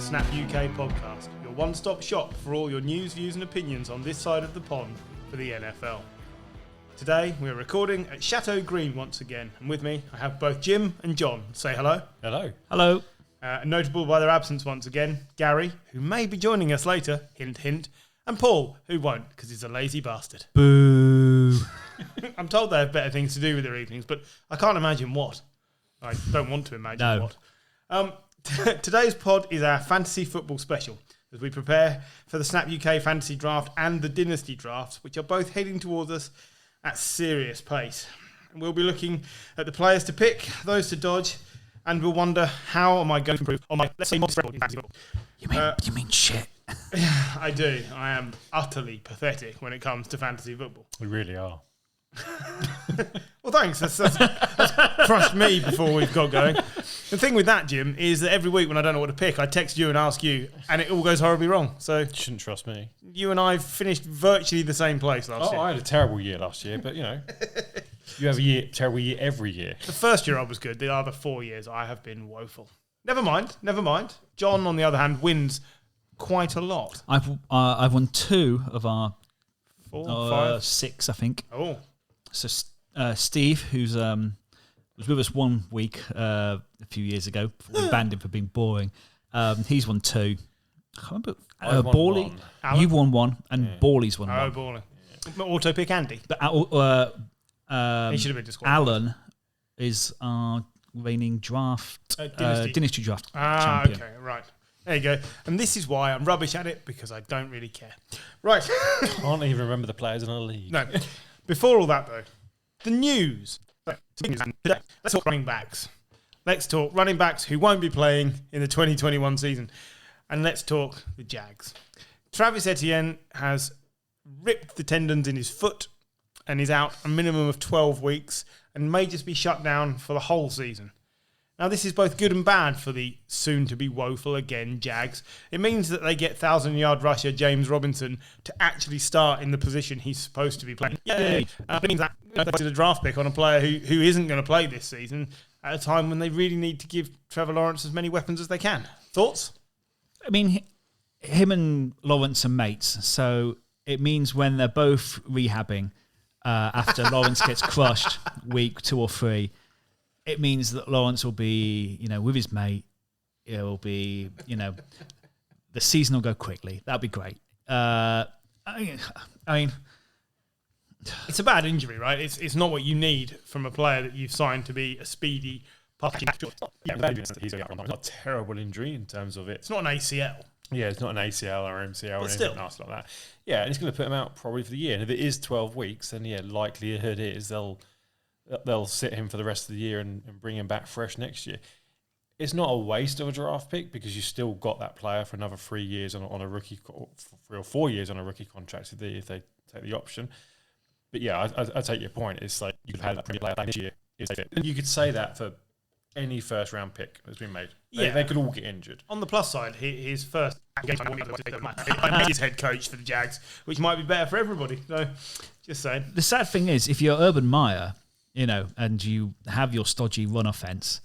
the Snap UK podcast, your one-stop shop for all your news, views and opinions on this side of the pond for the NFL. Today we're recording at Chateau Green once again, and with me I have both Jim and John. Say hello. Hello. Hello. Notable by their absence once again, Gary, who may be joining us later, hint hint, and Paul, who won't because he's a lazy bastard. Boo. I'm told they have better things to do with their evenings, but I can't imagine what. I don't want to imagine what. Today's pod is our fantasy football special as we prepare for the Snap UK Fantasy Draft and the Dynasty Drafts, which are both heading towards us at serious pace. And we'll be looking at the players to pick, those to dodge, and we'll wonder, how am I going to improve on my, let's say, modest record in fantasy football? You mean shit? I do. I am utterly pathetic when it comes to fantasy football. We really are. Well, thanks. That's crushed me before we've got going. The thing with that, Jim, is that every week when I don't know what to pick, I text you and ask you, and it all goes horribly wrong. So You shouldn't trust me. you and I finished virtually the same place last year. I had a terrible year last year, but you know, you have a terrible year every year. The first year I was good. The other 4 years I have been woeful. Never mind. John, on the other hand, wins quite a lot. I've won 2 of our 4, 5. 6, I think. Oh, So Steve, who's was with us 1 week a few years ago, before we banned him for being boring. He's won 2. I can't remember. I've won Bawley, one. you've won 1, and Bawley's won 1. balling. Auto pick Andy. But He should have been disqualified. Alan is our reigning draft dynasty draft champion. Okay, right. There you go. And this is why I'm rubbish at it, because I don't really care. Right. Can't even remember the players in our league. No. Before all that, though, the news. Today, let's talk running backs. Let's talk running backs who won't be playing in the 2021 season. And let's talk the Jags. Travis Etienne has ripped the tendons in his foot and is out a minimum of 12 weeks and may just be shut down for the whole season. Now, this is both good and bad for the soon-to-be woeful again Jags. It means that they get 1,000-yard rusher James Robinson to actually start in the position he's supposed to be playing. Yay! It means that they did a draft pick on a player who isn't going to play this season at a time when they really need to give Trevor Lawrence as many weapons as they can. Thoughts? I mean, him and Lawrence are mates, so it means when they're both rehabbing after Lawrence gets crushed week 2 or 3, it means that Lawrence will be, with his mate. It'll be, the season will go quickly. That'll be great. I mean, it's a bad injury, right? It's not what you need from a player that you've signed to be a speedy pass. He's not a terrible injury in terms of it. It's not an ACL. Yeah, it's not an ACL or MCL or still. anything else like that. Yeah, and it's going to put him out probably for the year. And if it is 12 weeks, then likelihood is they'll sit him for the rest of the year and bring him back fresh next year. It's not a waste of a draft pick because you still got that player for another 3 years on a rookie, 3 or 4 years on a rookie contract if they take the option. But yeah, I take your point. It's like you could have that premier player this year. And you could say that for any first round pick that's been made. They could all get injured. On the plus side, his first game he's head coach for the Jags, which might be better for everybody. So, just saying. the sad thing is, if you're Urban Meyer, and you have your stodgy run offense,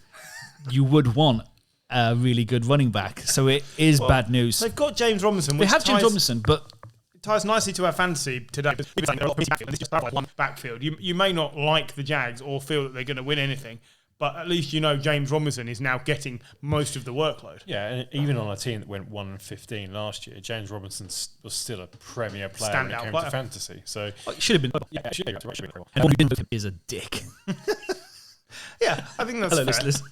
you would want a really good running back. So it is bad news. They've got James Robinson. They have James Robinson, but it ties nicely to our fantasy today. It's just one backfield. You may not like the Jags or feel that they're going to win anything, but at least James Robinson is now getting most of the workload. Yeah, and even on a team that went 1-15 last year, James Robinson was still a premier player when it came to fantasy. So it should have been. Yeah, it should have been. And all you did with him is a dick. Yeah, I think that's Hello, fair. listeners.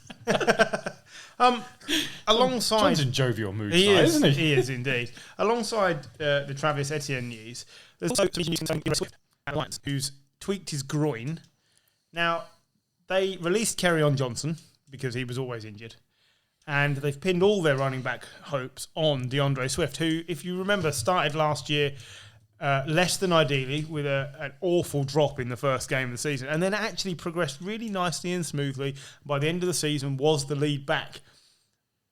Alongside, John's in jovial mood he tonight, is, isn't he? He is indeed. Alongside the Travis Etienne news, there's also Swift, who's tweaked his groin. Now, they released Kerryon Johnson because he was always injured, and they've pinned all their running back hopes on DeAndre Swift, who, if you remember, started last year less than ideally with an awful drop in the first game of the season, and then actually progressed really nicely and smoothly. By the end of the season, was the lead back.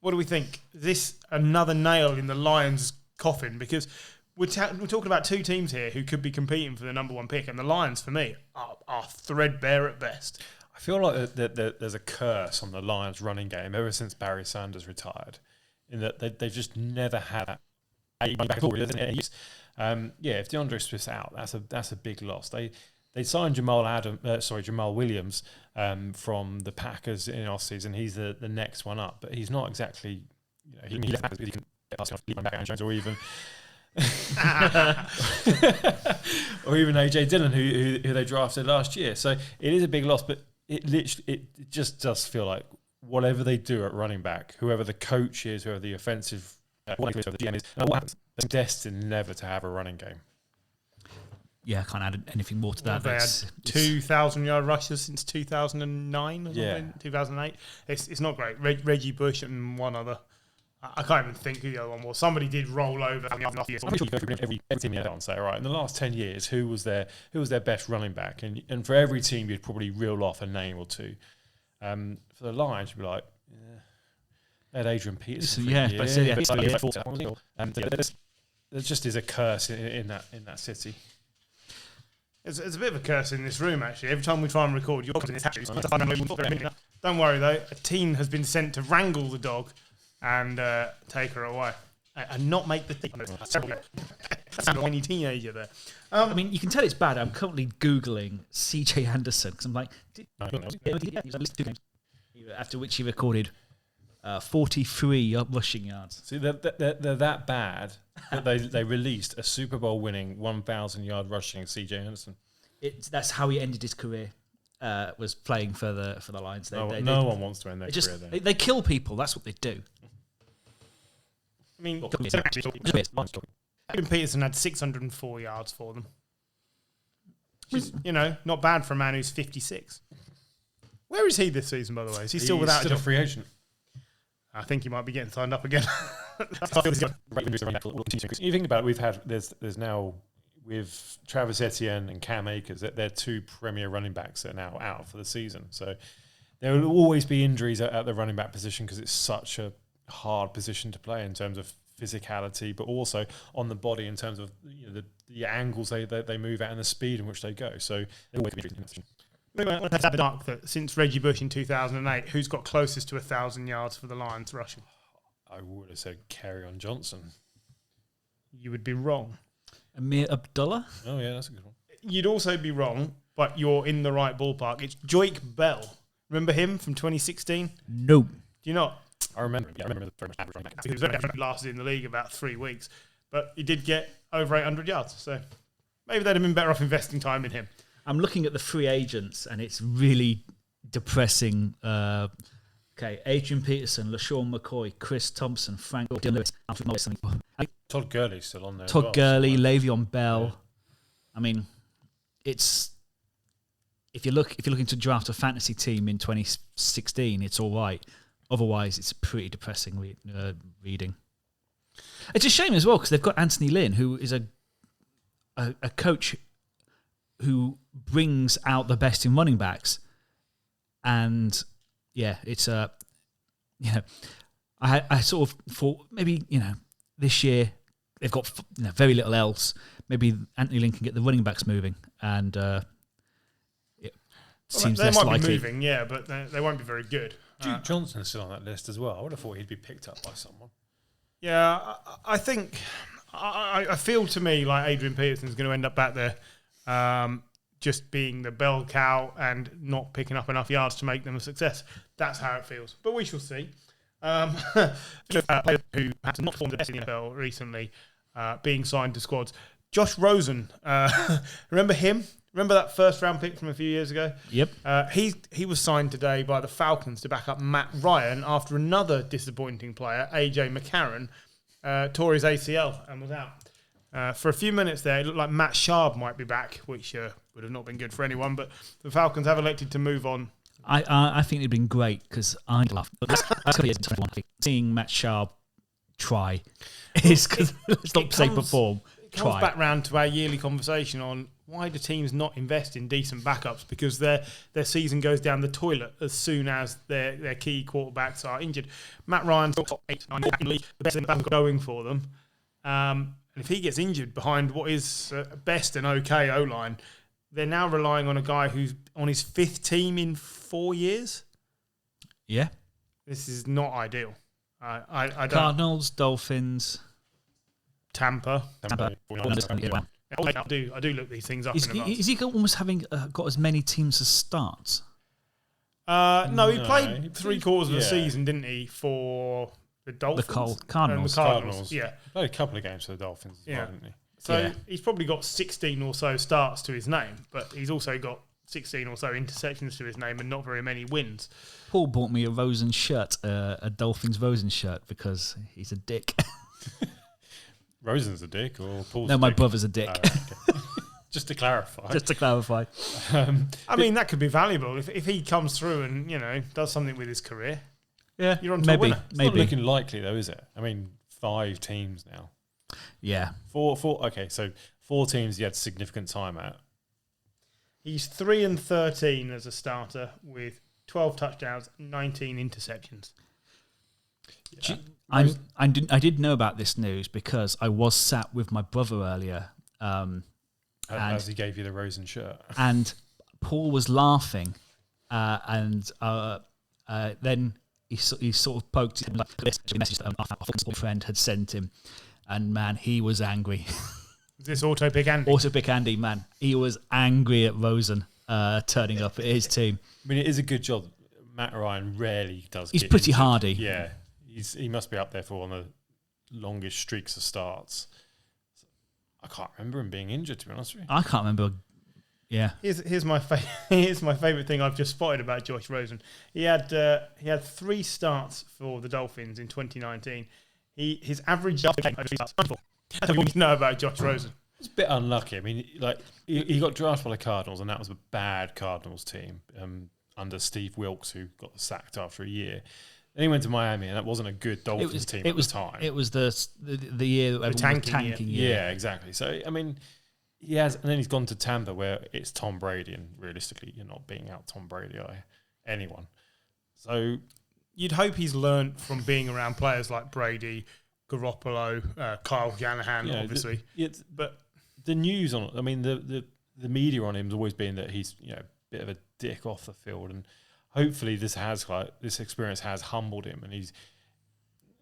What do we think? Is this another nail in the Lions' coffin? Because we're talking about 2 teams here who could be competing for the number 1 pick, and the Lions, for me, are threadbare at best. I feel like there's a curse on the Lions running game ever since Barry Sanders retired. in that they've just never had that running back forward. If DeAndre Swift's out, that's a big loss. They signed Jamal Williams from the Packers in off season. He's the next one up, but he's not exactly. He can get past back Jones or even or even AJ Dillon who they drafted last year. So it is a big loss, but it just does feel like whatever they do at running back, whoever the coach is, whoever the offensive whoever the GM is, what happens? They're destined never to have a running game. Yeah, I can't add anything more to that. They had 2,000-yard rushes since 2009 or something, 2008. It's not great. Reggie Bush and one other. I can't even think who the other one was. Somebody did roll over. I'm sure you go through every team in the and say, all right, in the last 10 years, who was their best running back? And for every team, you'd probably reel off a name or two. For the Lions, you'd be like, they had Adrian Peterson. There just is a curse in that city. It's a bit of a curse in this room, actually. Every time we try and record, you're in this house. Don't worry, though. A team has been sent to wrangle the dog and take her away. And not make the team. That's a whiny teenager there. I mean, you can tell it's bad. I'm currently Googling CJ Anderson because I'm like, after which he recorded 43 rushing yards. See, they're that bad that they released a Super Bowl winning 1,000-yard rushing CJ Anderson. That's how he ended his career. Was playing for the Lions. No one wants to end their career there. They kill people. That's what they do. I mean, Adrian Peterson had 604 yards for them. Which is, not bad for a man who's 56. Where is he this season, by the way? Is he still without a job? A free agent? I think he might be getting signed up again. You think about it, there's now with Travis Etienne and Cam Akers, they're two premier running backs that are now out for the season. So there will always be injuries at the running back position because it's such a hard position to play in terms of physicality, but also on the body in terms of the angles they move at and the speed in which they go. So there will always be injuries in that position. Let's have a dark that since Reggie Bush in 2008, who's got closest to 1,000 yards for the Lions rushing? I would have said Kerryon Johnson. You would be wrong. Amir Abdullah? Oh, yeah, that's a good one. You'd also be wrong, but you're in the right ballpark. It's Joik Bell. Remember him from 2016? No. Do you not? I remember him. Yeah, I remember the very much average running back. He was very lasted in the league about 3 weeks, but he did get over 800 yards. So maybe they'd have been better off investing time in him. I'm looking at the free agents, and it's really depressing. Adrian Peterson, LaShawn McCoy, Chris Thompson, Frank Lewis, Alfred Morris. Todd Gurley's still on there. Todd Gurley, Le'Veon Bell. Yeah. I mean, it's if you're looking to draft a fantasy team in 2016, it's all right. Otherwise, it's pretty depressing reading. It's a shame as well because they've got Anthony Lynn, who is a coach who brings out the best in running backs, and it's I sort of thought maybe this year they've got very little else. Maybe Anthony Lynn can get the running backs moving, and it seems they less might likely. be moving, but they won't be very good. Duke Johnson's still on that list as well. I would have thought he'd be picked up by someone. Yeah, I think I feel to me like Adrian Peterson's going to end up back there. Just being the bell cow and not picking up enough yards to make them a success. That's how it feels. But we shall see. Who has not formed the best in the NFL recently, being signed to squads. Josh Rosen. Remember him? Remember that first-round pick from a few years ago? Yep. He was signed today by the Falcons to back up Matt Ryan after another disappointing player, A.J. McCarron, tore his ACL and was out. For a few minutes there, it looked like Matt Schaub might be back, which would have not been good for anyone, but the Falcons have elected to move on. I think it'd been great because I love seeing Matt Schaub try. Is because let's not say perform. It comes back round to our yearly conversation on why do teams not invest in decent backups, because their season goes down the toilet as soon as their key quarterbacks are injured. Matt Ryan's top 8, 9, the best thing they've got going for them. And if he gets injured behind what is best an okay O-line, they're now relying on a guy who's on his 5th team in 4 years. Yeah. This is not ideal. I don't. Cardinals, Dolphins, Tampa. Tampa. I do look these things up in advance. Is he almost having got as many teams as starts? No, he played he 3/4 of the yeah. season, didn't he, for the Dolphins? Cardinals. The Cardinals, yeah. He played a couple of games for the Dolphins as well, didn't he? So he's probably got 16 or so starts to his name, but he's also got 16 or so interceptions to his name and not very many wins. Paul bought me a Rosen shirt, a Dolphins Rosen shirt, because he's a dick. Rosen's a dick, or Paul's No, a my dick? brother's a dick. Oh, okay. Just to clarify. Just to clarify. I mean, that could be valuable if he comes through and does something with his career. Yeah, You're on to a winner. It's not looking likely, though, is it? I mean, 5 teams now. Yeah. Four. Okay, so 4 teams he had significant time at. He's 3-13 as a starter with 12 touchdowns, 19 interceptions. Yeah. I did know about this news because I was sat with my brother earlier, As he gave you the Rosen shirt. and Paul was laughing, and then he sort of poked him like this message that our football friend had sent him, and man, he was angry. Is this Auto Pick Andy? Auto pick Andy, man, he was angry at Rosen turning up at his team. I mean, it is a good job. Matt Ryan rarely does. He's get pretty injured. hardy. Yeah, he must be up there for one of the longest streaks of starts. I can't remember him being injured, to be honest with you. I can't remember. Yeah, Here's my favorite thing I've just spotted about Josh Rosen. He had 3 starts for the Dolphins in 2019. His average over 3 starts. That's what you need to know about Josh Rosen. It's a bit unlucky. I mean, like he got drafted by the Cardinals, and that was a bad Cardinals team under Steve Wilkes, who got sacked after a year. Then he went to Miami, and that wasn't a good Dolphins team at the time. It was the year that everyone was tanking year. Yeah, exactly. So I mean, he has, and then he's gone to Tampa, where it's Tom Brady, and realistically, you're not beating out Tom Brady by anyone. So You'd hope he's learned from being around players like Brady, Garoppolo, Kyle Shanahan, obviously. But the news on, I mean, the media on him has always been that he's a bit of a dick off the field, and hopefully this experience has humbled him, and he's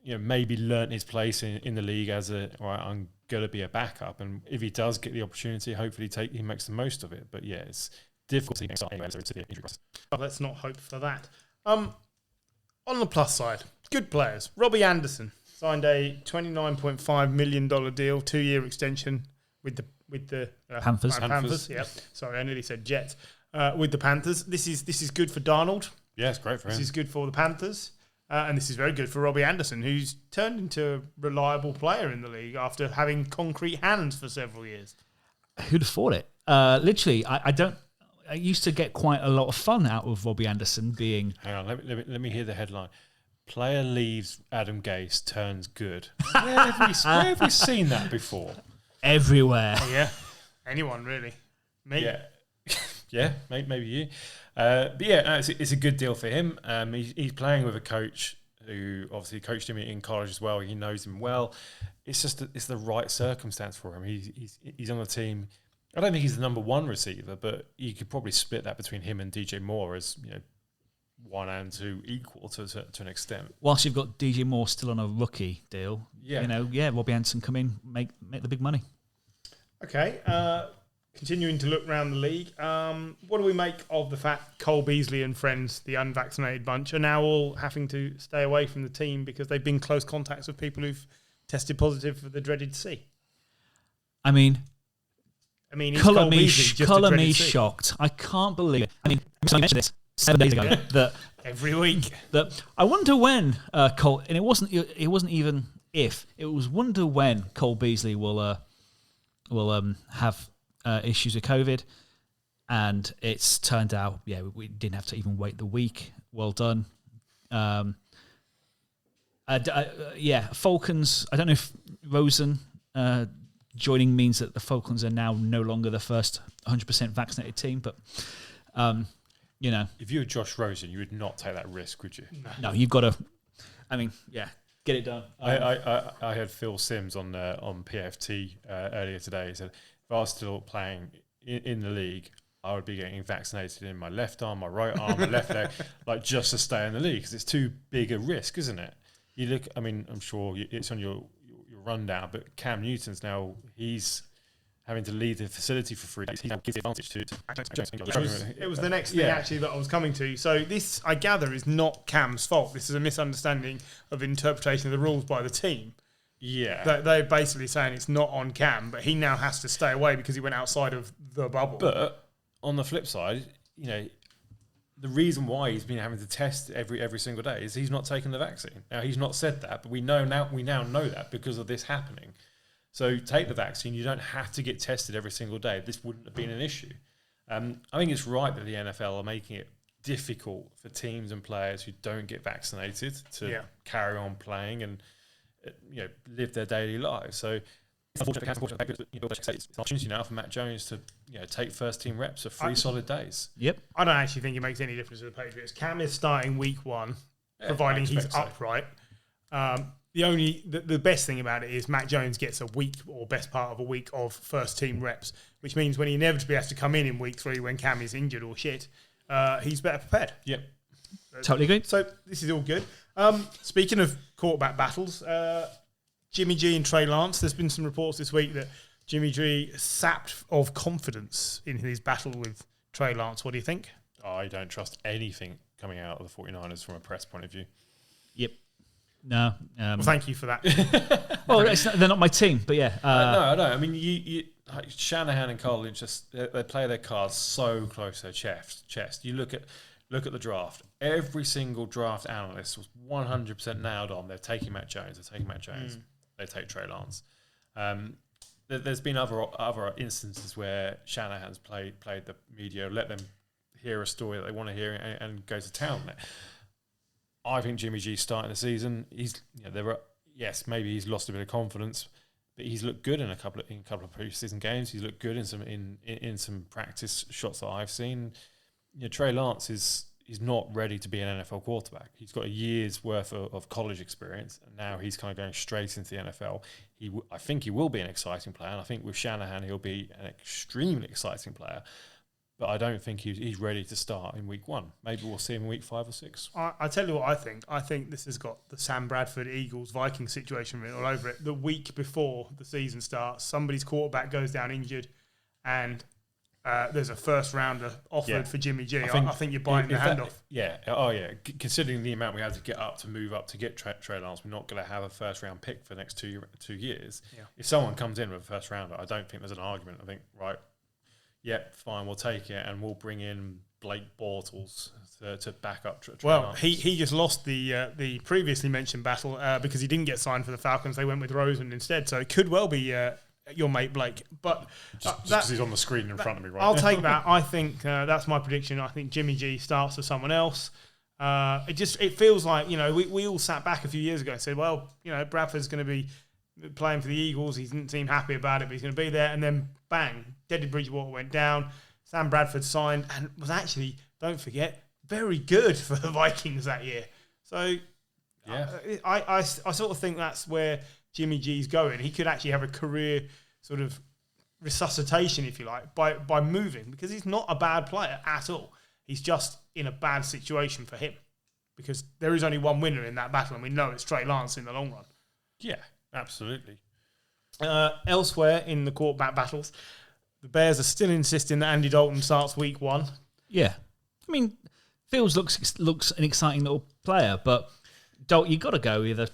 maybe learnt his place in the league as I'm going to be a backup, and if he does get the opportunity, hopefully he makes the most of it. But yeah, it's difficult to start anyway, so it's a injury process. Let's not hope for that. On the plus side, good players. Robbie Anderson signed a $29.5 million deal, 2-year extension with the Panthers. Panthers. Yeah, sorry, I nearly said Jets. With the Panthers, this is good for Darnold. Yeah, it's great for him. This is good for the Panthers, and this is very good for Robbie Anderson, who's turned into a reliable player in the league after having concrete hands for several years. Who'd have thought it? Literally, I used to get quite a lot of fun out of Robbie Anderson being. Hang on, let me hear the headline. Player leaves Adam Gase, turns good. Where have we seen that before? Everywhere. Oh, yeah, anyone really? Me? Yeah, yeah, maybe you. But yeah, no, it's a good deal for him. He's playing with a coach who obviously coached him in college as well. He knows him well. It's just it's the right circumstance for him. He's on the team. I don't think he's the number 1 receiver, but you could probably split that between him and DJ Moore as 1 and 2 equal to an extent. Whilst you've got DJ Moore still on a rookie deal, yeah, Robbie Anderson come in, make the big money. Okay, continuing to look around the league, what do we make of the fact Cole Beasley and friends, the unvaccinated bunch, are now all having to stay away from the team because they've been close contacts with people who've tested positive for the dreaded C? I mean, is Cole Beasley just a colour dreaded me C? shocked. I can't believe it. I mean, I mentioned this 7 days ago that Every week. that I wonder when Cole, and it wasn't even if, it was wonder when Cole Beasley will have issues with COVID, and it's turned out we didn't have to even wait the week. Well done. Falcons. I don't know if Rosen joining means that the Falcons are now no longer the first 100% vaccinated team, but if you were Josh Rosen, you would not take that risk, would you? no, you've got to. I mean, get it done. I had Phil Simms on PFT earlier today. He said if I was still playing in the league, I would be getting vaccinated in my left arm, my right arm, my left leg, like just to stay in the league because it's too big a risk, isn't it? You look. I mean, I'm sure it's on your rundown, but Cam Newton's now he's having to leave the facility for 3 days. He now gives the advantage to it was the next thing actually that I was coming to. So this, I gather, is not Cam's fault. This is a misunderstanding of interpretation of the rules by the team. Yeah. They're basically saying it's not on Cam, but he now has to stay away because he went outside of the bubble. But on the flip side, the reason why he's been having to test every single day is he's not taken the vaccine. Now, he's not said that, but we now know that because of this happening. So take the vaccine. You don't have to get tested every single day. This wouldn't have been an issue. I think it's right that the NFL are making it difficult for teams and players who don't get vaccinated to carry on playing and live their daily lives. So it's an opportunity now for Matt Jones to take first team reps for 3 solid days. Yep. I don't actually think it makes any difference to the Patriots. Cam is starting week 1, providing he's upright. The best thing about it is Matt Jones gets a week or best part of a week of first team reps, which means when he inevitably has to come in week 3 when Cam is injured or shit, he's better prepared. Yep. Totally agree. So this is all good. Speaking of quarterback battles, Jimmy G and Trey Lance, there's been some reports this week that Jimmy G sapped of confidence in his battle with Trey Lance. What do you think? I don't trust anything coming out of the 49ers from a press point of view. Yep. No. Well, thank you for that. Well, they're not my team, but yeah. No, I don't. I mean, you like Shanahan and Cole Lynch, they play their cards so close to their chest. You look at the draft. Every single draft analyst was 100% nailed on. They're taking Matt Jones. They take Trey Lance. There's been other instances where Shanahan's played the media, let them hear a story that they want to hear and go to town on it. I think Jimmy G starting the season, maybe he's lost a bit of confidence, but he's looked good in a couple of preseason games. He's looked good in some practice shots that I've seen. Trey Lance is not ready to be an NFL quarterback. He's got a year's worth of college experience, and now he's kind of going straight into the NFL. I think he will be an exciting player, and I think with Shanahan he'll be an extremely exciting player. But I don't think he's ready to start in week 1. Maybe we'll see him in week 5 or 6. I tell you what I think. I think this has got the Sam Bradford Eagles-Vikings situation written all over it. The week before the season starts, somebody's quarterback goes down injured, and there's a first rounder offered for Jimmy G. I think you're biting the hand off. Yeah. Oh, yeah. Considering the amount we had to move up to get Trey Lance, we're not going to have a first round pick for the next 2 years. Yeah. If someone comes in with a first rounder, I don't think there's an argument. I think, right, fine, we'll take it, and we'll bring in Blake Bortles to back up Trey Lance. He just lost the previously mentioned battle because he didn't get signed for the Falcons. They went with Rosen instead, so it could well be your mate Blake. But just because he's on the screen in front of me, right? I'll take that. I think that's my prediction. I think Jimmy G starts for someone else. It feels like we all sat back a few years ago and said, well, Bradford's going to be playing for the Eagles. He didn't seem happy about it, but he's going to be there. And then bang, Teddy Bridgewater went down. Sam Bradford signed and was actually, don't forget, very good for the Vikings that year. So I sort of think that's where Jimmy G's going. He could actually have a career sort of resuscitation, if you like, by moving, because he's not a bad player at all. He's just in a bad situation for him because there is only one winner in that battle, and we know it's Trey Lance in the long run. Yeah, absolutely. Elsewhere in the quarterback battles, the Bears are still insisting that Andy Dalton starts week 1. Yeah. I mean, Fields looks an exciting little player, but Dalton, you've got to go with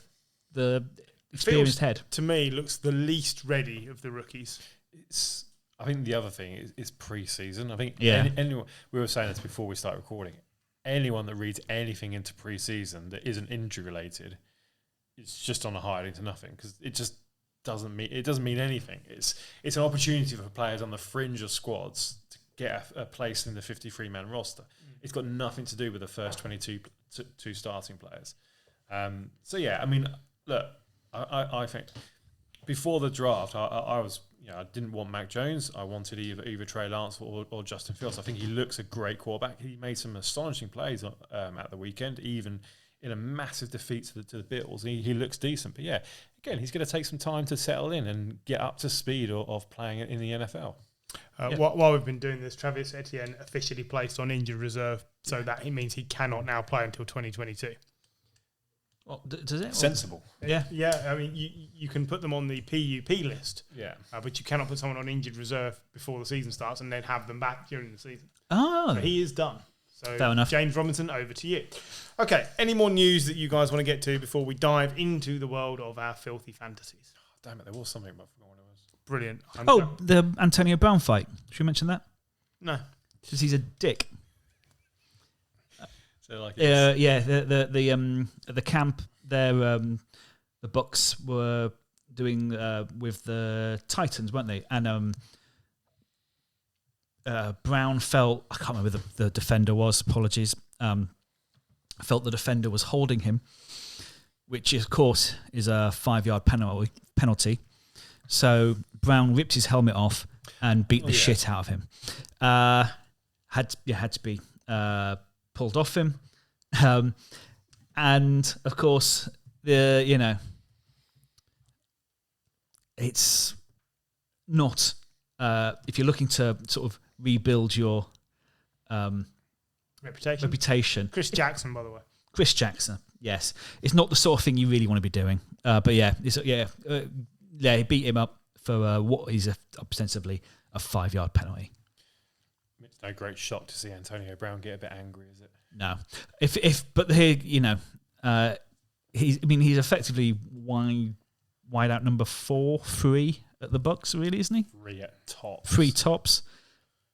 the experienced head. To me, looks the least ready of the rookies. I think the other thing is pre-season. I think anyone, we were saying this before we started recording, anyone that reads anything into pre-season that isn't injury-related, it's just on a hiding to nothing, because it just doesn't mean anything. It's an opportunity for players on the fringe of squads to get a place in the 53-man roster. It's got nothing to do with the first 22 starting players. I mean, look, I think before the draft, I was, I didn't want Mac Jones. I wanted either Trey Lance or Justin Fields. I think he looks a great quarterback. He made some astonishing plays at the weekend, even in a massive defeat to the Bills. He looks decent. But yeah, again, he's going to take some time to settle in and get up to speed of playing in the NFL. While we've been doing this, Travis Etienne officially placed on injured reserve, so that means he cannot now play until 2022. Well, does it? Sensible. Yeah. Yeah, I mean, you can put them on the PUP list, Yeah. but you cannot put someone on injured reserve before the season starts and then have them back during the season. Oh, So he is done. So fair enough. James Robinson, over to you. Okay, any more news that you guys want to get to before we dive into the world of our filthy fantasies? Oh, damn it, there was something, but I forgot what it was. Brilliant. Oh, the Antonio Brown fight. Should we mention that? No. Because he's a dick. So like, Yeah. The camp there, the Bucks were doing with the Titans, weren't they? And Brown felt, I can't remember who the defender was. Apologies. Felt the defender was holding him, which of course is a 5-yard penalty. So Brown ripped his helmet off and beat the shit out of him. Had to be pulled off him, and of course it's not if you're looking to sort of rebuild your reputation. Chris Jackson, by the way. Chris Jackson, yes, it's not the sort of thing you really want to be doing. But he beat him up for what is ostensibly a 5-yard penalty. It's no great shock to see Antonio Brown get a bit angry, is it? No, but here he's effectively wide out number 3 at the Bucks, really, isn't he? 3 at tops. 3 tops.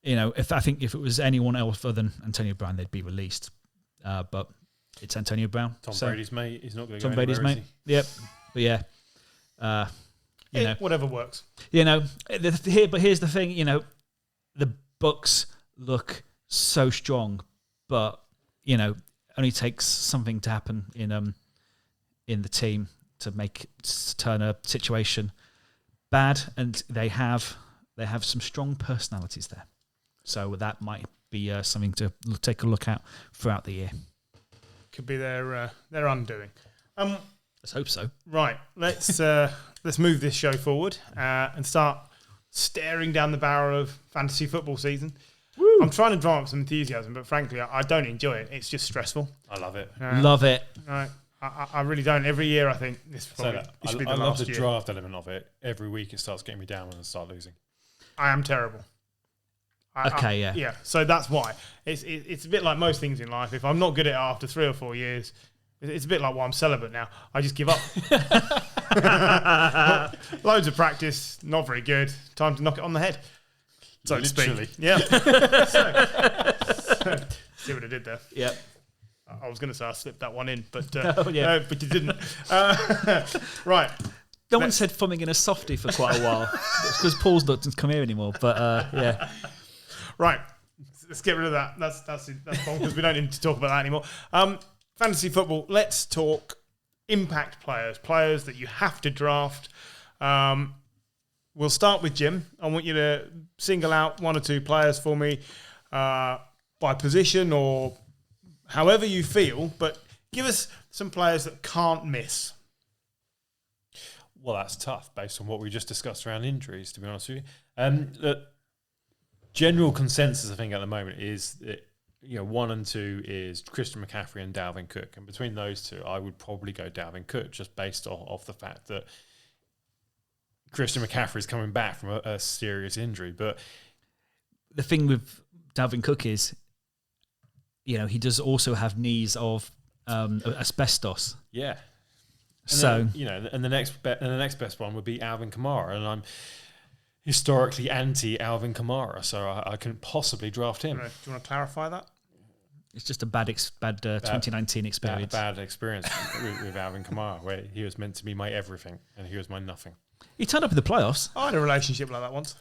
If it was anyone else other than Antonio Brown, they'd be released. But it's Antonio Brown. Tom Brady's mate. He's not going to go Tom Brady's anywhere, mate. Yep. But yeah. Whatever works. But here's the thing. The Bucks look so strong, but only takes something to happen in the team to turn a situation bad, and they have some strong personalities there. So that might be something to take a look at throughout the year. Could be their undoing. Let's hope so. Right, let's move this show forward and start staring down the barrel of fantasy football season. Woo. I'm trying to drum up some enthusiasm, but frankly, I don't enjoy it. It's just stressful. I love it. Love it. Right. I really don't. Every year, I think this should be the I love last the year. draft element of it. Every week, it starts getting me down when I start losing. I am terrible. Yeah. So that's why it's a bit like most things in life. If I'm not good at it after 3 or 4 years, it's a bit like why I'm celibate now. I just give up. Loads of practice, not very good. Time to knock it on the head, so to speak. Yeah. See what I did there? Yeah. I was going to say I slipped that one in, but No, but you didn't. Right. No one said thumbing in a softie for quite a while. It's because Paul's not come here anymore. But yeah. Right. Let's get rid of that. That's bonkers. We don't need to talk about that anymore. Fantasy football. Let's talk impact players that you have to draft. We'll start with Jim. I want you to single out 1 or 2 players for me by position or however you feel, but give us some players that can't miss. Well, that's tough based on what we just discussed around injuries, to be honest with you. The general consensus, I think, at the moment is that 1 and 2 is Christian McCaffrey and Dalvin Cook. And between those two, I would probably go Dalvin Cook just based off the fact that Christian McCaffrey is coming back from a serious injury. But the thing with Dalvin Cook is, he does also have knees of asbestos. Yeah. And and the next best one would be Alvin Kamara, and I'm historically anti Alvin Kamara, so I couldn't possibly draft him. Do you want to clarify that? It's just a bad 2019 experience. Bad experience with Alvin Kamara, where he was meant to be my everything, and he was my nothing. He turned up in the playoffs. I had a relationship like that once.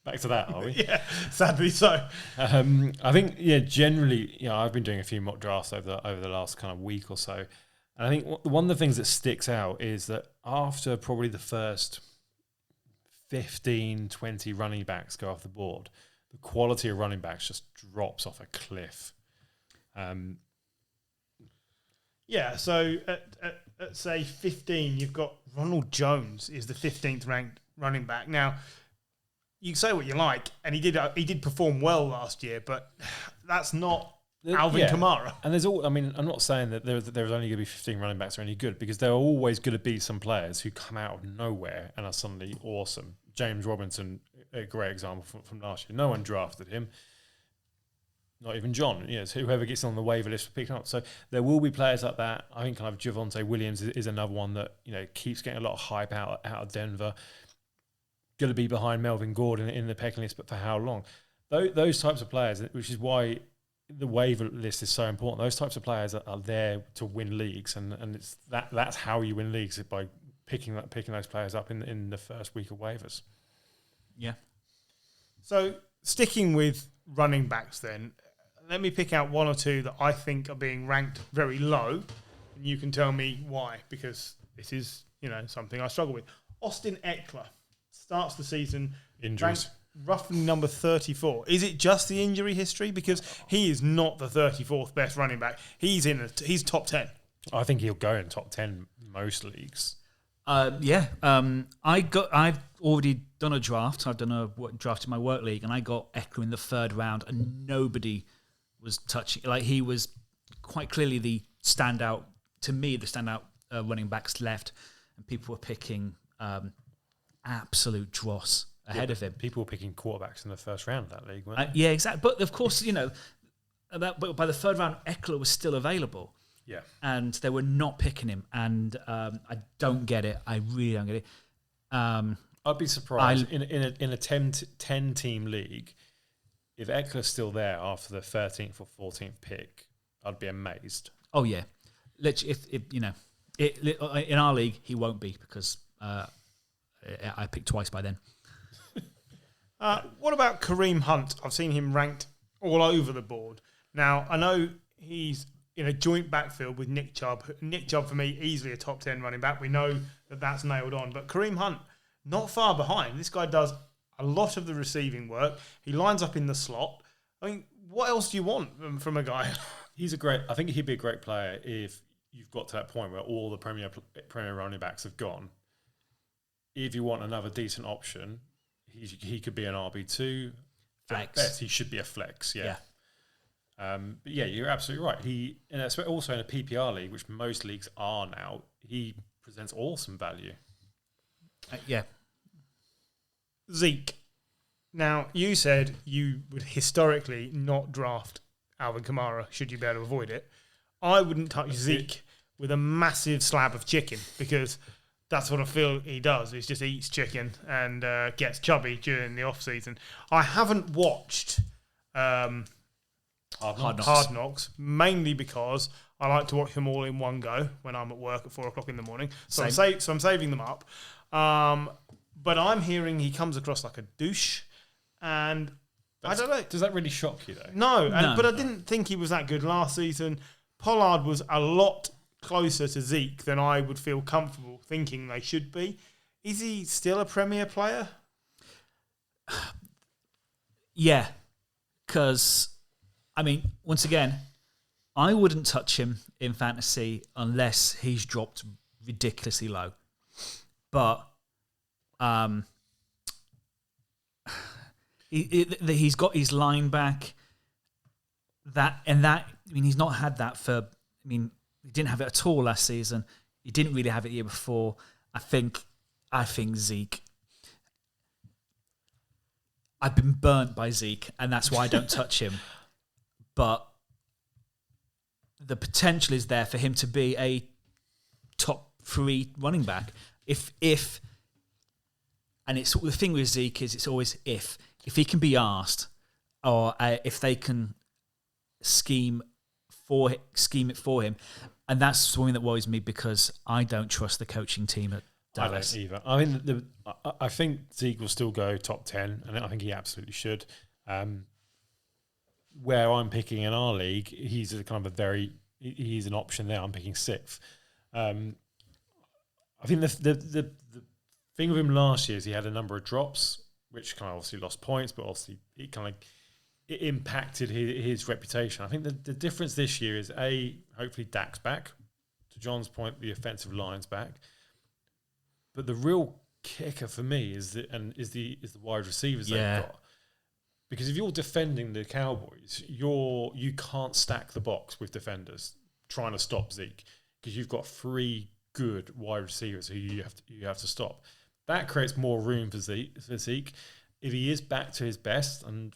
Back to that, are we? Yeah, sadly so. I think, generally, I've been doing a few mock drafts over the last kind of week or so. And I think one of the things that sticks out is that after probably the first 15, 20 running backs go off the board, the quality of running backs just drops off a cliff. So at say 15, you've got Ronald Jones is the 15th ranked running back. Now, you can say what you like, and he did perform well last year, but that's not Alvin Kamara. And there's all. I mean, I'm not saying that there's only going to be 15 running backs are any good, because there are always going to be some players who come out of nowhere and are suddenly awesome. James Robinson, a great example from last year. No one drafted him. Not even John. You know, so whoever gets on the waiver list will pick him up. So there will be players like that. I think kind of Javonte Williams is another one that, you know, keeps getting a lot of hype out of Denver. Going to be behind Melvin Gordon in the pecking list, but for how long? Those types of players, which is why the waiver list is so important. Those types of players are there to win leagues, and it's that's how you win leagues, is by picking those players up in the first week of waivers. Yeah. So sticking with running backs, then let me pick out one or two that I think are being ranked very low, and you can tell me why, because this is, you know, something I struggle with. Austin Eckler starts the season Injuries. roughly number 34. Is it just the injury history? Because he is not the 34th best running back. He's top 10. I think he'll go in top 10 most leagues. I've already done a draft. I've done a draft in my work league, and I got Eckler in the 3rd round, and nobody was touching. Like, he was quite clearly the standout running backs left, and people were picking absolute dross ahead of him. People were picking quarterbacks in the 1st round of that league, weren't they? Yeah, exactly. But of course, you know, but by the 3rd round, Eckler was still available. Yeah. And they were not picking him. And I don't get it. I really don't get it. I'd be surprised in a 10-team league, if Eckler's still there after the 13th or 14th pick, I'd be amazed. Oh, yeah. If you know, in our league, he won't be, because I picked twice by then. What about Kareem Hunt? I've seen him ranked all over the board. Now, I know he's in a joint backfield with Nick Chubb. Nick Chubb, for me, easily a top 10 running back. We know that that's nailed on. But Kareem Hunt, not far behind. This guy does a lot of the receiving work. He lines up in the slot. I mean, what else do you want from a guy? I think he'd be a great player if you've got to that point where all the premier running backs have gone. If you want another decent option, he could be an RB2. Flex. At best, he should be a flex, yeah. But yeah, you're absolutely right. And also in a PPR league, which most leagues are now, he presents awesome value. Yeah. Zeke. Now, you said you would historically not draft Alvin Kamara should you be able to avoid it. I wouldn't touch Zeke with a massive slab of chicken, because that's what I feel he does. He just eats chicken and gets chubby during the off-season. I haven't watched Hard Knocks, mainly because I like to watch them all in one go when I'm at work at 4 o'clock in the morning. So I'm saving them up. But I'm hearing he comes across like a douche, and I don't know. Does that really shock you, though? No, but I didn't think he was that good last season. Pollard was a lot closer to Zeke than I would feel comfortable thinking they should be. Is he still a premier player? Yeah, because, I mean, once again, I wouldn't touch him in fantasy unless he's dropped ridiculously low. But he's got his line back. I mean, he's not had that for, I mean, he didn't have it at all last season. He didn't really have it the year before. I think Zeke, I've been burnt by Zeke, and that's why I don't touch him. But the potential is there for him to be a top 3 running back. And it's the thing with Zeke is it's always if he can be asked, or if they can scheme it for him, and that's something that worries me, because I don't trust the coaching team at Dallas. I don't either. I mean, I think Zeke will still go top 10, and I think he absolutely should. Where I'm picking in our league, he's a kind of he's an option there. I'm picking 6th. I think the thing with him last year is he had a number of drops, which kind of obviously lost points, but obviously it impacted his reputation. I think the difference this year is hopefully Dak's back. To John's point, the offensive line's back. But the real kicker for me is the wide receivers they've got, Because if you're defending the Cowboys, you can't stack the box with defenders trying to stop Zeke because you've got 3 good wide receivers who you have to stop. That creates more room for Zeke. If he is back to his best, and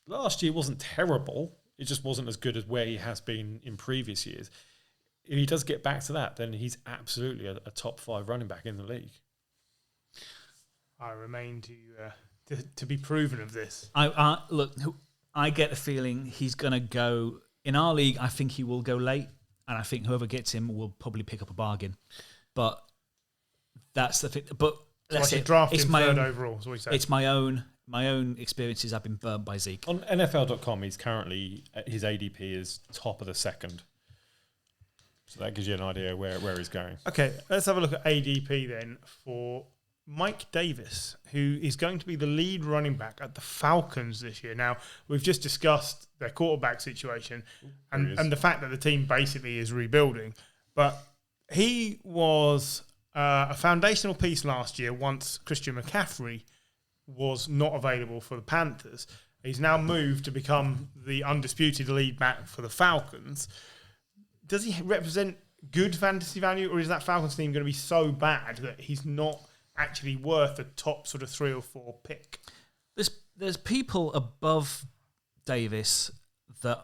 last year wasn't terrible, it just wasn't as good as where he has been in previous years. If he does get back to that, then he's absolutely a top 5 running back in the league. I remain to be proven of this. Look, I get the feeling he's going to go in our league. I think he will go late, and I think whoever gets him will probably pick up a bargain. But that's the thing. But So I should draft him third overall. Is what you say. It's my own experiences. I've been burnt by Zeke. On NFL.com, he's currently his ADP is top of the second. So that gives you an idea where he's going. Okay, let's have a look at ADP then for Mike Davis, who is going to be the lead running back at the Falcons this year. Now, we've just discussed their quarterback situation and the fact that the team basically is rebuilding. But he was a foundational piece last year once Christian McCaffrey was not available for the Panthers. He's now moved to become the undisputed lead back for the Falcons. Does he represent good fantasy value, or is that Falcons team going to be so bad that he's not actually worth a top sort of 3 or 4 pick? There's people above Davis that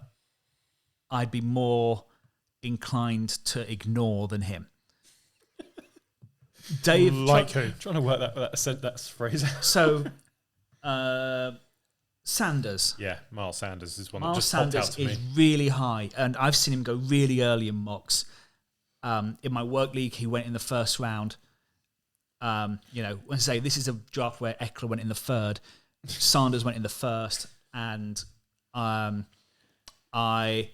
I'd be more inclined to ignore than him. Dave, who? Trying to work that phrase out. So, Sanders. Yeah, Miles Sanders is one Miles that just popped out Sanders to me. is really high, and I've seen him go really early in mocks. In my work league, he went in the first round. When I say this is a draft where Eckler went in the 3rd, Sanders went in the 1st, and when I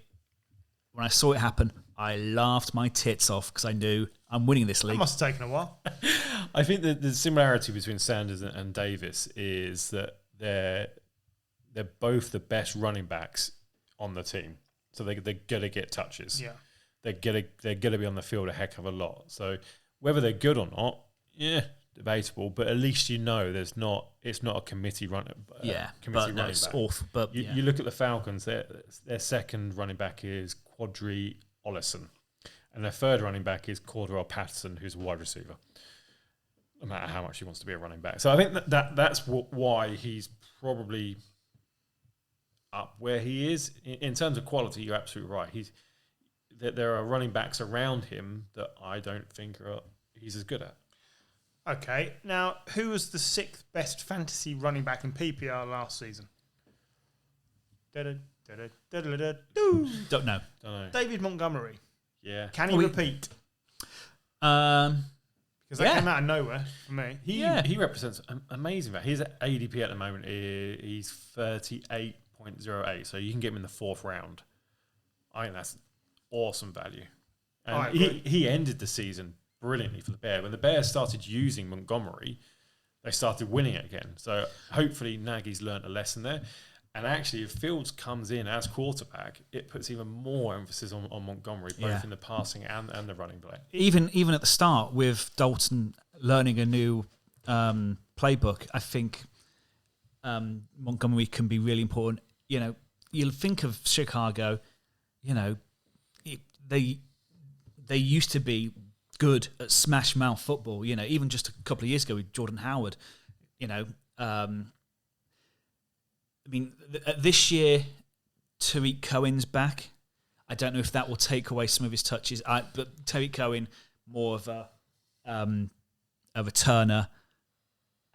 saw it happen, I laughed my tits off because I knew I'm winning this league. That must have taken a while. I think that the similarity between Sanders and Davis is that they're both the best running backs on the team, so they're gonna get touches. Yeah, they're gonna be on the field a heck of a lot. So whether they're good or not, debatable. But at least it's not a committee runner. Committee running back. Awful. But you look at the Falcons. Their second running back is Quadri Ollison, and their third running back is Cordell Patterson, who's a wide receiver. No matter how much he wants to be a running back, so I think that's why he's probably up where he is in terms of quality. You're absolutely right. There are running backs around him that I don't think he's as good at. Okay, now who was the 6th best fantasy running back in PPR last season? Don't know. David Montgomery. Yeah. Can he repeat? Because that came out of nowhere for me. He represents amazing value. His ADP at the moment he's 38.08, so you can get him in the 4th round. I think that's awesome value. And he ended the season brilliantly for the Bears. When the Bears started using Montgomery, they started winning it again. So hopefully Nagy's learned a lesson there. And actually, if Fields comes in as quarterback, it puts even more emphasis on Montgomery, both in the passing and the running play. Even at the start, with Dalton learning a new playbook, I think Montgomery can be really important. You'll think of Chicago. They used to be good at smash mouth football. Even just a couple of years ago with Jordan Howard. This year, Tariq Cohen's back. I don't know if that will take away some of his touches. But Tariq Cohen, more of a returner,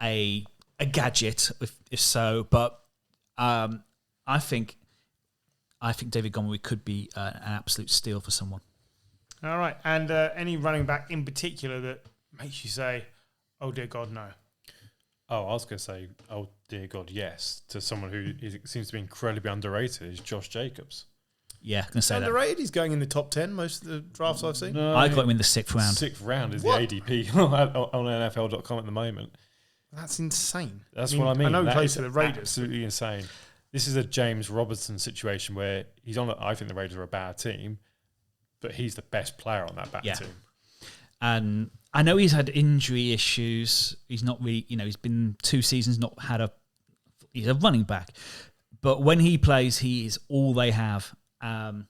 a gadget, if so. But I think David Montgomery could be an absolute steal for someone. All right, and any running back in particular that makes you say, "Oh dear God, no"? Oh, I was going to say, oh dear God, yes, to someone who seems to be incredibly underrated is Josh Jacobs. Yeah, I'm going to say underrated. He's going in the top 10 most of the drafts I've seen. No, I got him in the 6th round. 6th round is the ADP on NFL.com at the moment. That's insane. That's what I mean. I know he that plays for the Raiders. Absolutely insane. This is a James Robertson situation where he's on. I think the Raiders are a bad team, but he's the best player on that bad team. And I know he's had injury issues. He's not really, he's been 2 seasons not had a, he's a running back. But when he plays, he is all they have. Mark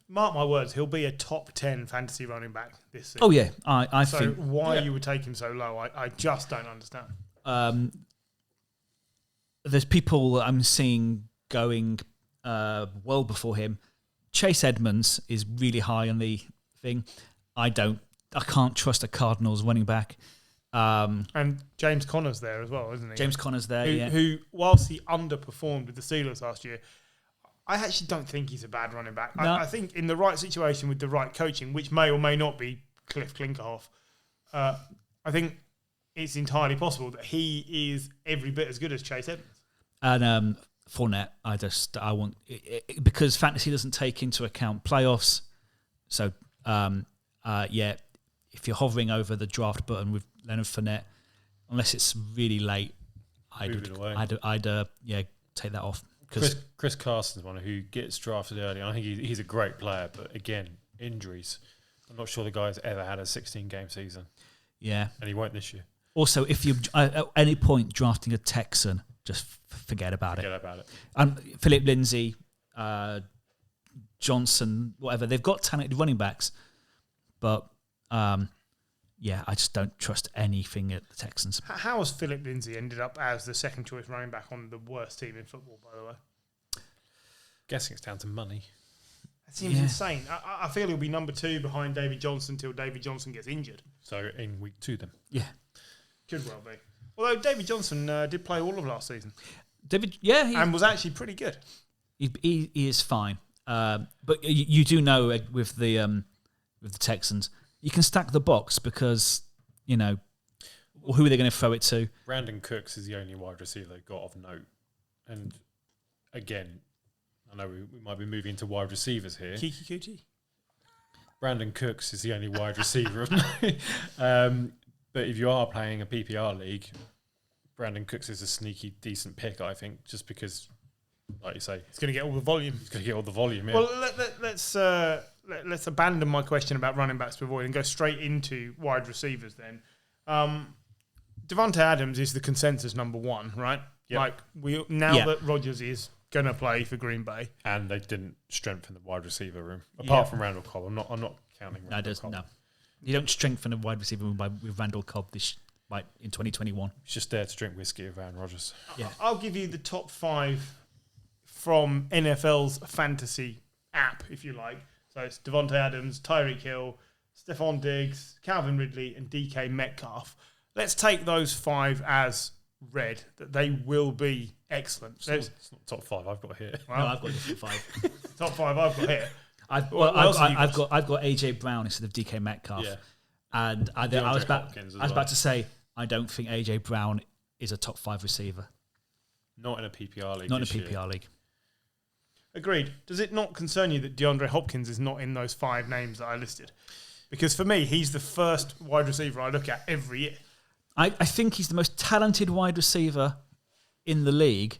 my words, he'll be a top 10 fantasy running back this season. Oh, yeah. I think... So why you would take him so low, I just don't understand. There's people that I'm seeing going well before him. Chase Edmonds is really high on the thing. I can't trust a Cardinals running back. And James Conner's there as well, isn't he? James Conner's there, who, whilst he underperformed with the Steelers last year, I actually don't think he's a bad running back. No. I think in the right situation with the right coaching, which may or may not be Cliff Klinkerhoff, I think it's entirely possible that he is every bit as good as Chase Edmonds. And Fournette, I want because fantasy doesn't take into account playoffs. So if you're hovering over the draft button with Leonard Fournette, unless it's really late, I'd take that off. Chris Carson's one who gets drafted early. I think he's a great player, but again, injuries. I'm not sure the guy's ever had a 16-game season. Yeah, and he won't this year. Also, if you at any point drafting a Texan, just forget about it. Philip Lindsay, Johnson, whatever. They've got talented running backs, but I just don't trust anything at the Texans. How has Philip Lindsay ended up as the second choice running back on the worst team in football, by the way? Guessing it's down to money. That seems insane. I feel he'll be number 2 behind David Johnson until David Johnson gets injured. So in week 2 then? Yeah. Could well be. Although David Johnson did play all of last season. And was actually pretty good. He is fine. But you do know with the Texans, you can stack the box because, who are they going to throw it to? Brandon Cooks is the only wide receiver they've got of note. And again, I know we might be moving to wide receivers here. Kiki Kuti. Brandon Cooks is the only wide receiver of note. But if you are playing a PPR league, Brandon Cooks is a sneaky, decent pick, I think, just because, like you say, he's going to get all the volume. Yeah. Well, let's abandon my question about running backs to avoid and go straight into wide receivers then. Devontae Adams is the consensus number 1, right? Yep. That Rodgers is going to play for Green Bay, and they didn't strengthen the wide receiver room apart from Randall Cobb. I'm not counting Randall Cobb. No. You don't strengthen a wide receiver room with Randall Cobb in 2021. He's just there to drink whiskey with Aaron Rodgers. Yeah. I'll give you the top 5 from NFL's fantasy app, if you like. So it's Devontae Adams, Tyreek Hill, Stephon Diggs, Calvin Ridley, and DK Metcalf. Let's take those 5 as read, that they will be excellent. It's not top 5 I've got here. Well, no, I've got the top 5. Top 5 I've got here. I've got AJ Brown instead of DK Metcalf. Yeah. And I was about to say, I don't think AJ Brown is a top 5 receiver. Not in a PPR league. Not in a PPR league. Agreed. Does it not concern you that DeAndre Hopkins is not in those 5 names that I listed? Because for me, he's the first wide receiver I look at every year. I think he's the most talented wide receiver in the league,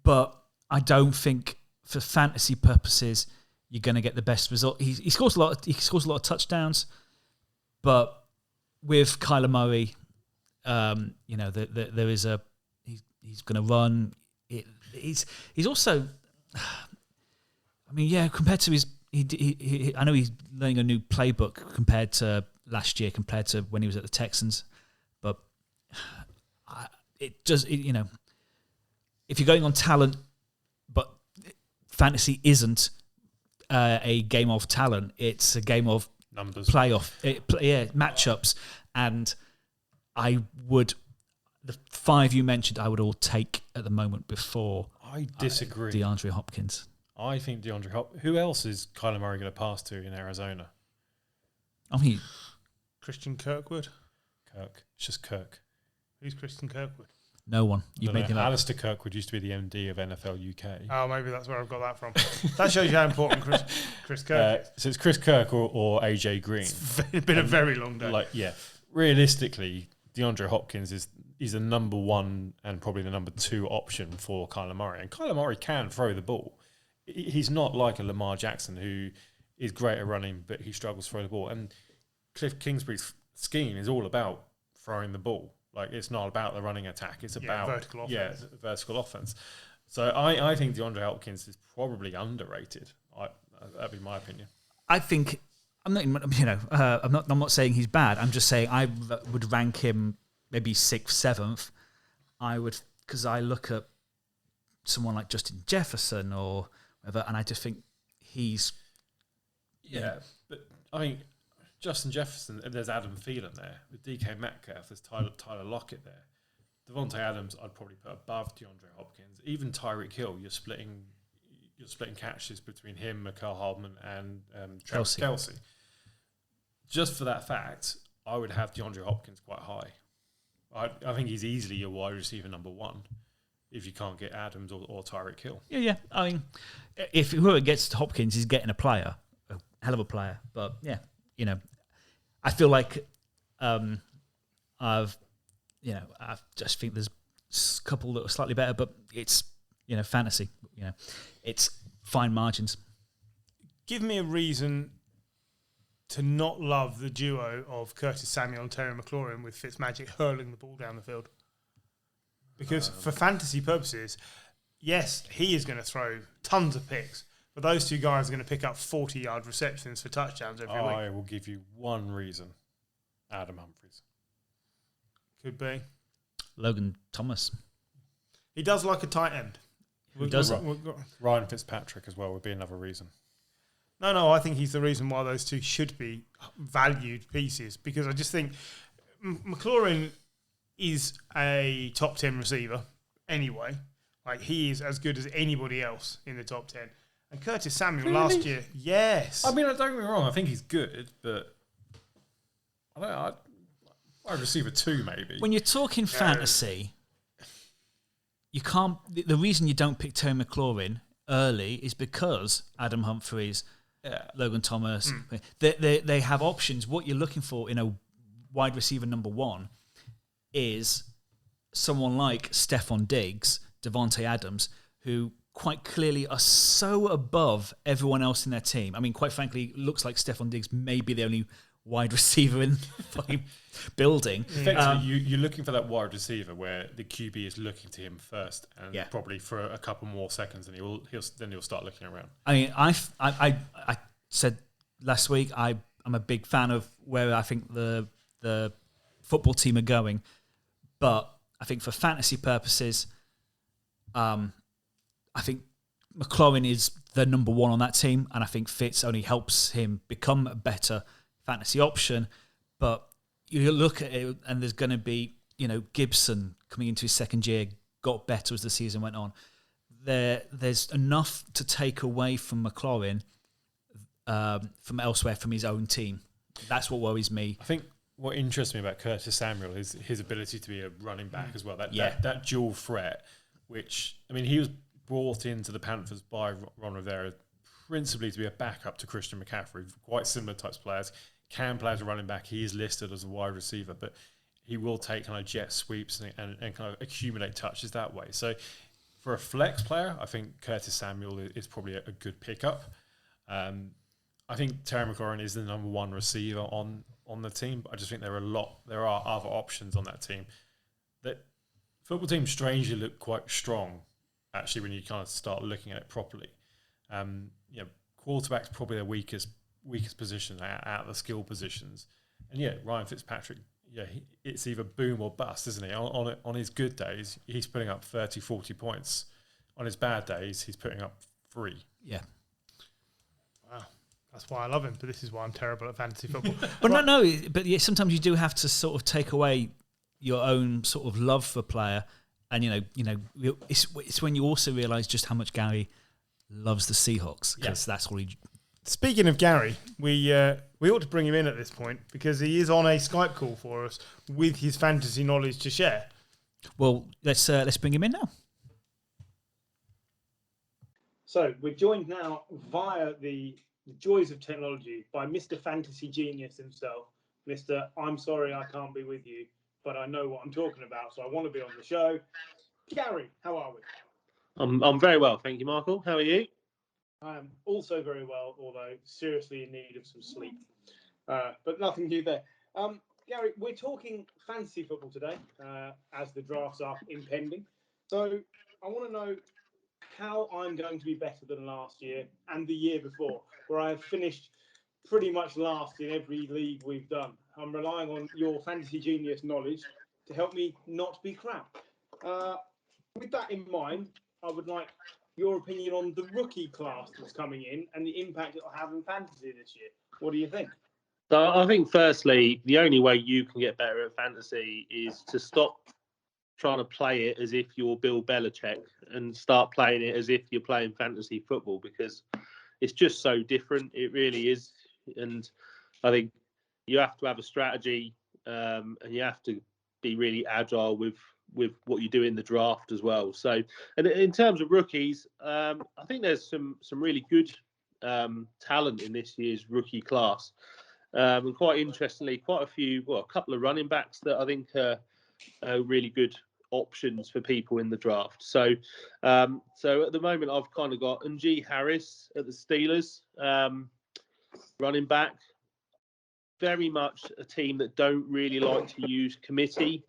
but I don't think for fantasy purposes you're going to get the best result. He scores a lot. He scores a lot of touchdowns, but with Kyler Murray, there is he's going to run. He's also, compared to his, I know he's learning a new playbook compared to last year, compared to when he was at the Texans, but if you're going on talent, but fantasy isn't a game of talent, it's a game of numbers, matchups, and the 5 you mentioned, I would all take at the moment before. I disagree. DeAndre Hopkins. I think DeAndre Hopkins. Who else is Kyler Murray going to pass to in Arizona? Christian Kirkwood. It's just Kirk. Who's Christian Kirkwood? No one. You've made him up. Alistair Kirkwood used to be the MD of NFL UK. Oh, maybe that's where I've got that from. That shows you how important Chris Kirk is. So it's Chris Kirk or AJ Green. It's been a very long day. Realistically, DeAndre Hopkins is the number 1 and probably the number 2 option for Kyler Murray. And Kyler Murray can throw the ball. He's not like a Lamar Jackson who is great at running, but he struggles to throw the ball. And Cliff Kingsbury's scheme is all about throwing the ball. Like, it's not about the running attack. It's about vertical offense. Yeah, vertical offense. So I think DeAndre Hopkins is probably underrated. That'd be my opinion. I think I'm not saying he's bad. I'm just saying I would rank him maybe 6th, 7th. I would, because I look at someone like Justin Jefferson or whatever, and I just think he's But I mean, Justin Jefferson, there's Adam Thielen there. With DK Metcalf, there's Tyler Lockett there. Devontae Adams, I'd probably put above DeAndre Hopkins. Even Tyreek Hill, you're splitting catches between him, Mecole Hardman, and Travis Kelce. Just for that fact, I would have DeAndre Hopkins quite high. I think he's easily your wide receiver number 1 if you can't get Adams or Tyreek Hill. Yeah. I mean, if whoever gets Hopkins is getting a hell of a player. But yeah, I feel like I just think there's a couple that are slightly better, but it's fantasy. It's fine margins. Give me a reason to not love the duo of Curtis Samuel and Terry McLaurin with Fitzmagic hurling the ball down the field. Because for fantasy purposes, yes, he is going to throw tons of picks, but those two guys are going to pick up 40-yard receptions for touchdowns every week. I will give you one reason. Adam Humphries. Could be. Logan Thomas. He does like a tight end. Ryan Fitzpatrick as well would be another reason. No, I think he's the reason why those two should be valued pieces, because I just think McLaurin is a top 10 receiver anyway. Like, he is as good as anybody else in the top 10. And Curtis Samuel last year, yes. I mean, don't get me wrong, I think he's good, but I don't know. Wide receiver 2 maybe. When you're talking fantasy, you can't. The reason you don't pick Terry McLaurin early is because Adam Humphries, Logan Thomas, they have options. What you're looking for in a wide receiver number 1 is someone like Stephon Diggs, Devontae Adams, who quite clearly are so above everyone else in their team. I mean, quite frankly, it looks like Stephon Diggs may be the only wide receiver in the fucking building. Effectively, you're looking for that wide receiver where the QB is looking to him first, and probably for a couple more seconds, and he'll start looking around. I mean, I said last week I'm a big fan of where I think the football team are going, but I think for fantasy purposes, I think McLaurin is the number 1 on that team, and I think Fitz only helps him become a better fantasy option. But you look at it, and there's going to be, Gibson coming into his second year, got better as the season went on. There's enough to take away from McLaurin from elsewhere, from his own team. That's what worries me. I think what interests me about Curtis Samuel is his ability to be a running back as well. That dual threat, which, I mean, he was brought into the Panthers by Ron Rivera principally to be a backup to Christian McCaffrey. Quite similar types of players. Can play as a running back. He is listed as a wide receiver, but he will take kind of jet sweeps and kind of accumulate touches that way. So for a flex player, I think Curtis Samuel is probably a good pickup. I think Terry McLaurin is the number 1 receiver on the team, but I just think there are other options on that team. That football teams strangely look quite strong, actually, when you kind of start looking at it properly. Quarterback's probably their weakest position out of the skill positions. And Ryan Fitzpatrick, it's either boom or bust, isn't he? On his good days, he's putting up 30, 40 points. On his bad days, he's putting up 3. Yeah. Wow. That's why I love him, but this is why I'm terrible at fantasy football. But but sometimes you do have to sort of take away your own sort of love for a player, and it's when you also realise just how much Gary loves the Seahawks, because that's all he. Speaking of Gary, we ought to bring him in at this point, because he is on a Skype call for us with his fantasy knowledge to share. Well, let's bring him in now. So we're joined now via the joys of technology by Mr. Fantasy Genius himself, Mr. I'm sorry I can't be with you, but I know what I'm talking about, so I want to be on the show. Gary, how are we? I'm very well, thank you, Michael. How are you? I am also very well, although seriously in need of some sleep. But nothing new there. Gary, we're talking fantasy football today, as the drafts are impending. So I want to know how I'm going to be better than last year and the year before, where I have finished pretty much last in every league we've done. I'm relying on your fantasy genius knowledge to help me not be crap. With that in mind, I would like your opinion on the rookie class that's coming in and the impact it will have in fantasy this year. What do you think? So I think, firstly, the only way you can get better at fantasy is to stop trying to play it as if you're Bill Belichick and start playing it as if you're playing fantasy football, because it's just so different. It really is. And I think you have to have a strategy, and you have to be really agile with what you do in the draft as well. So, and in terms of rookies, I think there's some really good talent in this year's rookie class. And quite interestingly, a couple of running backs that I think are really good options for people in the draft. So at the moment, I've kind of got Najee Harris at the Steelers, running back. Very much a team that don't really like to use committee.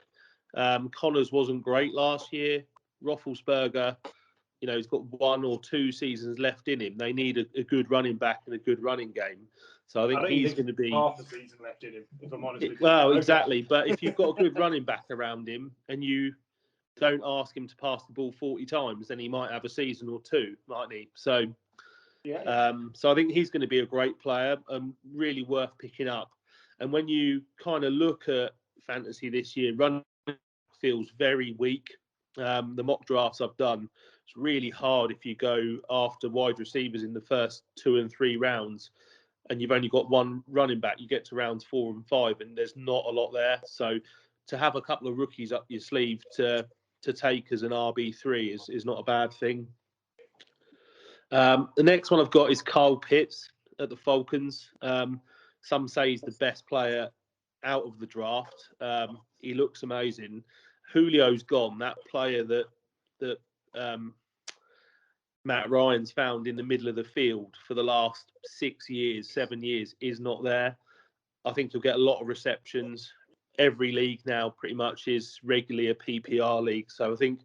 Connors wasn't great last year. Roethlisberger, he's got 1 or 2 seasons left in him. They need a good running back and a good running game. So I think he's going to be half the season left in him, if I'm honest with you. Well, exactly. But if you've got a good running back around him and you don't ask him to pass the ball 40 times, then he might have a season or 2, mightn't he? So, so I think he's going to be a great player and really worth picking up. And when you kind of look at fantasy this year, running feels very weak. The mock drafts I've done, it's really hard if you go after wide receivers in the first 2 and 3 rounds and you've only got one running back. You get to rounds 4 and 5 and there's not a lot there. So to have a couple of rookies up your sleeve to take as an RB3 is not a bad thing. The next one I've got is Kyle Pitts at the Falcons. Some say he's the best player out of the draft. He looks amazing. Julio's gone. That player that Matt Ryan's found in the middle of the field for the last 6 years, 7 years is not there. I think he'll get a lot of receptions. Every league now pretty much is regularly a PPR league. So I think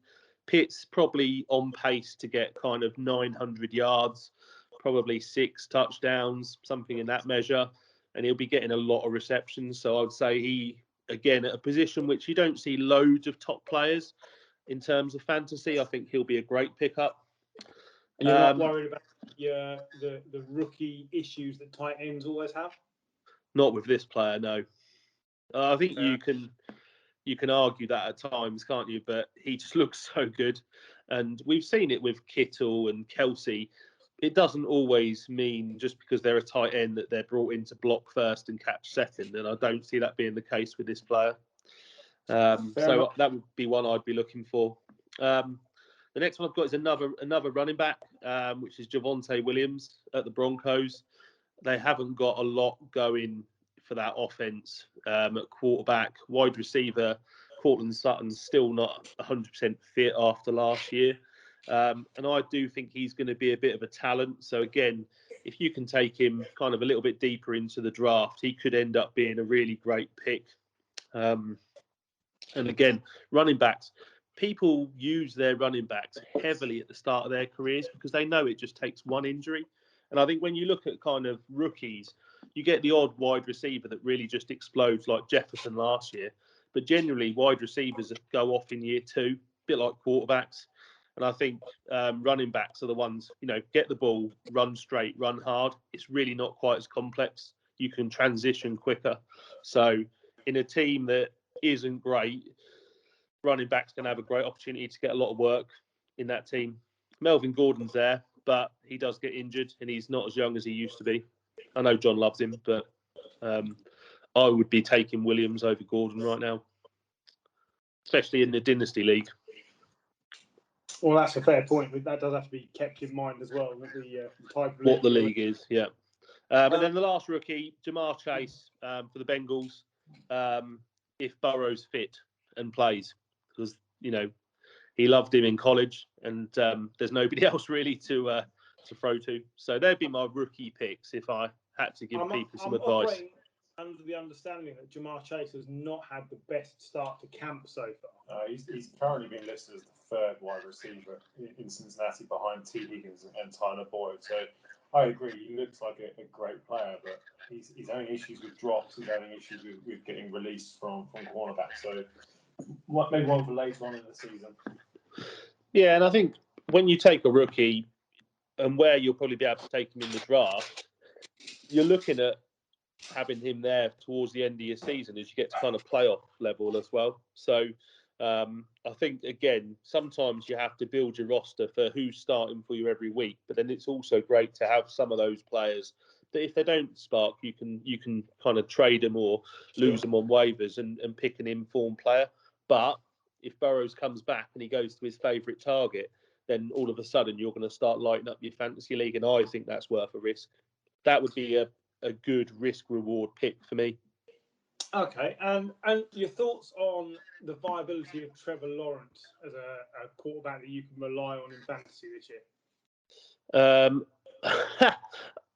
Pitt's probably on pace to get kind of 900 yards, probably 6 touchdowns, something in that measure. And he'll be getting a lot of receptions. So I would say he, again, at a position which you don't see loads of top players in terms of fantasy, I think he'll be a great pickup. And you're not worried about the rookie issues that tight ends always have? Not with this player, no. I think you can argue that at times, can't you? But he just looks so good. And we've seen it with Kittle and Kelsey. It doesn't always mean just because they're a tight end that they're brought in to block first and catch second. And I don't see that being the case with this player. So that would be one I'd be looking for. The next one I've got is another running back, which is Javonte Williams at the Broncos. They haven't got a lot going for that offense at quarterback. Wide receiver, Cortland Sutton's still not 100% fit after last year. And I do think he's going to be a bit of a talent. So again, if you can take him kind of a little bit deeper into the draft, he could end up being a really great pick. And again, running backs. People use their running backs heavily at the start of their careers because they know it just takes one injury. And I think when you look at kind of rookies, you get the odd wide receiver that really just explodes like Jefferson last year. But generally, wide receivers go off in year 2, a bit like quarterbacks. And I think running backs are the ones, get the ball, run straight, run hard. It's really not quite as complex. You can transition quicker. So in a team that isn't great, running back's going to have a great opportunity to get a lot of work in that team. Melvin Gordon's there, but he does get injured and he's not as young as he used to be. I know John loves him, but I would be taking Williams over Gordon right now, especially in the Dynasty League. Well, that's a fair point. That does have to be kept in mind as well. The type of what the league is, yeah. And then the last rookie, Jamar Chase for the Bengals, if Burrow's fit and plays. Because, he loved him in college and there's nobody else really to throw to. So they'd be my rookie picks if I had to give people some advice. under the understanding that Jamar Chase has not had the best start to camp so far. He's currently been listed as the third wide receiver in Cincinnati behind T. Higgins and Tyler Boyd. So I agree, he looks like a great player, but he's having issues with drops, he's having issues with getting released from cornerback. So maybe one for later on in the season. Yeah, and I think when you take a rookie and where you'll probably be able to take him in the draft, you're looking at having him there towards the end of your season as you get to kind of playoff level as well. So I think, again, sometimes you have to build your roster for who's starting for you every week, but then it's also great to have some of those players that if they don't spark, you can kind of trade them or lose them on waivers and pick an informed player. But if Burrows comes back and he goes to his favourite target, then all of a sudden you're going to start lighting up your fantasy league, and I think that's worth a risk. That would be a good risk-reward pick for me. Okay, and your thoughts on the viability of Trevor Lawrence as a quarterback that you can rely on in fantasy this year?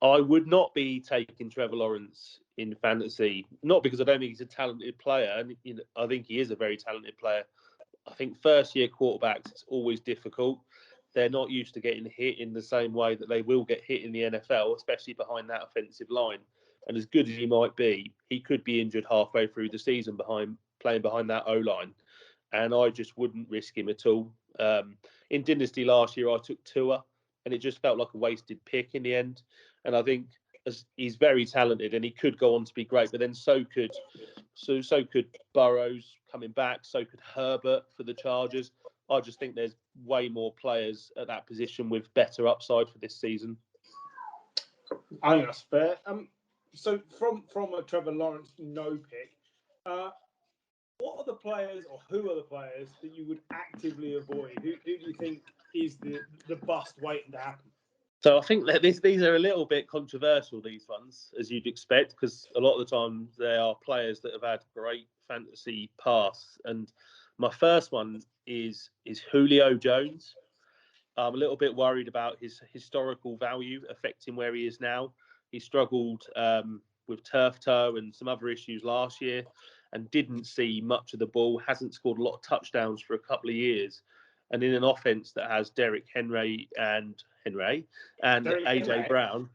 I would not be taking Trevor Lawrence in fantasy, not because I don't think he's a talented player, and I think he is a very talented player. I think first-year quarterbacks, it's always difficult. They're not used to getting hit in the same way that they will get hit in the NFL, especially behind that offensive line. And as good as he might be, he could be injured halfway through the season playing behind that O-line. And I just wouldn't risk him at all. In Dynasty last year, I took Tua, and it just felt like a wasted pick in the end. And I think he's very talented, and he could go on to be great. But then so could Burrows coming back. So could Herbert for the Chargers. I just think there's way more players at that position with better upside for this season. I think that's fair. So from a Trevor Lawrence no pick, what are the players, or who are the players that you would actively avoid? Who do you think is the bust waiting to happen? So I think that these are a little bit controversial, these ones, as you'd expect, because a lot of the time they are players that have had great fantasy paths. And my first one is Julio Jones. I'm a little bit worried about his historical value affecting where he is now. He struggled with turf toe and some other issues last year and didn't see much of the ball, hasn't scored a lot of touchdowns for a couple of years. And in an offense that has Derrick Henry and A.J. Brown,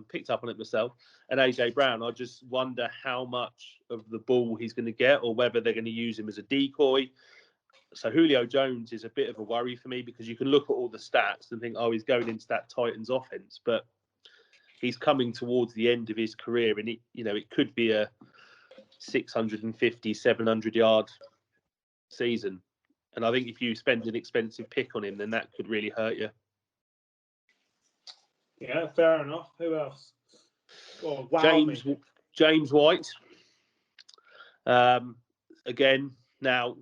picked up on it myself, and A.J. Brown, I just wonder how much of the ball he's going to get or whether they're going to use him as a decoy. So Julio Jones is a bit of a worry for me because you can look at all the stats and think, oh, he's going into that Titans offense, but he's coming towards the end of his career, and it could be a 650, 700-yard season. And I think if you spend an expensive pick on him, then that could really hurt you. Yeah, fair enough. Who else? Oh, wow, James White. Again, now,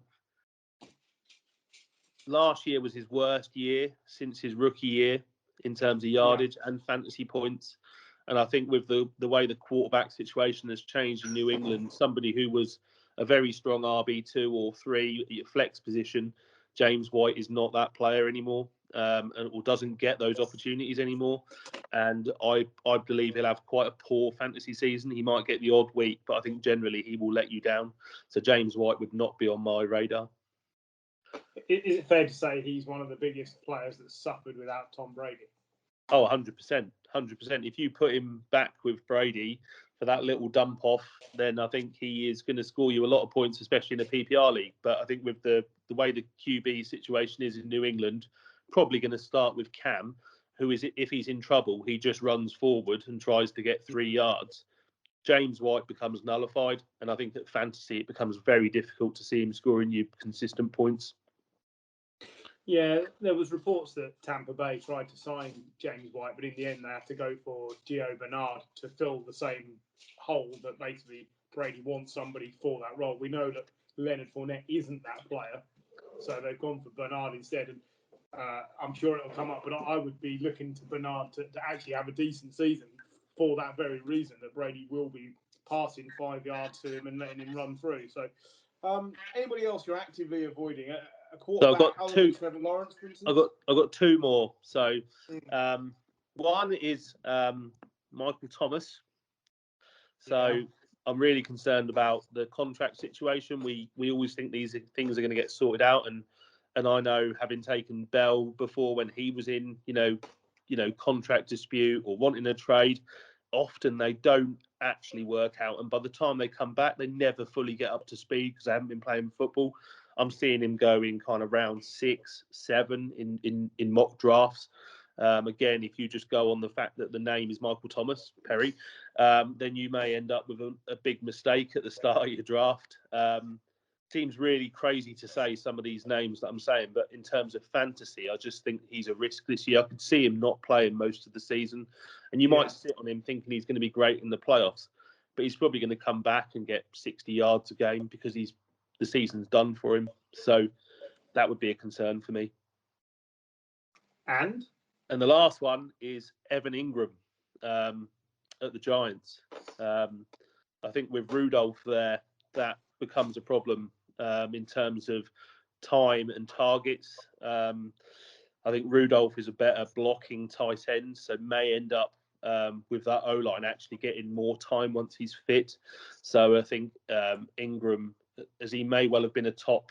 last year was his worst year since his rookie year in terms of yardage and fantasy points. And I think with the way the quarterback situation has changed in New England, somebody who was a very strong RB2 or 3 at your flex position, James White is not that player anymore, or doesn't get those opportunities anymore. And I believe he'll have quite a poor fantasy season. He might get the odd week, but I think generally he will let you down. So James White would not be on my radar. Is it fair to say he's one of the biggest players that suffered without Tom Brady? Oh, 100%. 100%. If you put him back with Brady for that little dump off, then I think he is going to score you a lot of points, especially in a PPR league. But I think with the way the QB situation is in New England, probably going to start with Cam, who is, if he's in trouble, he just runs forward and tries to get 3 yards. James White becomes nullified. And I think that fantasy, it becomes very difficult to see him scoring you consistent points. Yeah, there was reports that Tampa Bay tried to sign James White, but in the end they had to go for Gio Bernard to fill the same hole that basically Brady wants somebody for that role. We know that Leonard Fournette isn't that player, so they've gone for Bernard instead. And I'm sure it'll come up, but I would be looking to Bernard to actually have a decent season for that very reason, that Brady will be passing 5 yards to him and letting him run through. So anybody else you're actively avoiding? A quarterback, so I've got two. Trevor Lawrence, for instance? I've got 2 more. So one is Michael Thomas. So I'm really concerned about the contract situation. We always think these things are going to get sorted out, and I know, having taken Bell before when he was in contract dispute or wanting a trade, often they don't actually work out, and by the time they come back, they never fully get up to speed because they haven't been playing football. I'm seeing him go in kind of round 6, 7 in mock drafts. Again, if you just go on the fact that the name is Michael Thomas Perry, then you may end up with a big mistake at the start of your draft. Seems really crazy to say some of these names that I'm saying, but in terms of fantasy, I just think he's a risk this year. I could see him not playing most of the season, and you might sit on him thinking he's going to be great in the playoffs, but he's probably going to come back and get 60 yards a game because the season's done for him. So that would be a concern for me. And the last one is Evan Ingram at the Giants. I think with Rudolph there, that becomes a problem in terms of time and targets. I think Rudolph is a better blocking tight end, so may end up with that O-line actually getting more time once he's fit. So I think Ingram, as he may well have been a top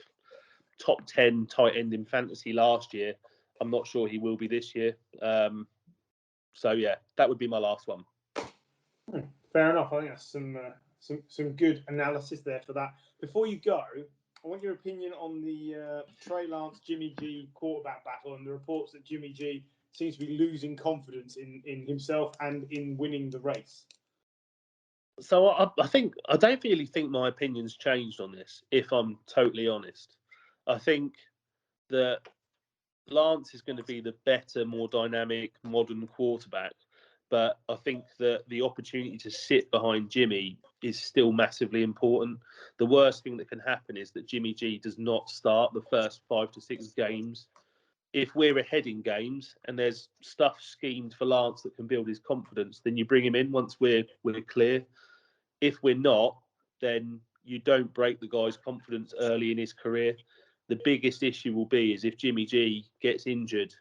10 tight end in fantasy last year, I'm not sure he will be this year. So yeah, that would be my last one. Fair enough. I think that's some good analysis there for that. Before you go, I want your opinion on the Trey Lance, Jimmy G quarterback battle and the reports that Jimmy G seems to be losing confidence in himself and in winning the race. So I don't really think my opinion's changed on this, if I'm totally honest. I think that Lance is going to be the better, more dynamic, modern quarterback. But I think that the opportunity to sit behind Jimmy is still massively important. The worst thing that can happen is that Jimmy G does not start the first 5 to 6 games. If we're ahead in games and there's stuff schemed for Lance that can build his confidence, then you bring him in once we're clear. If we're not, then you don't break the guy's confidence early in his career. The biggest issue will be is if Jimmy G gets injured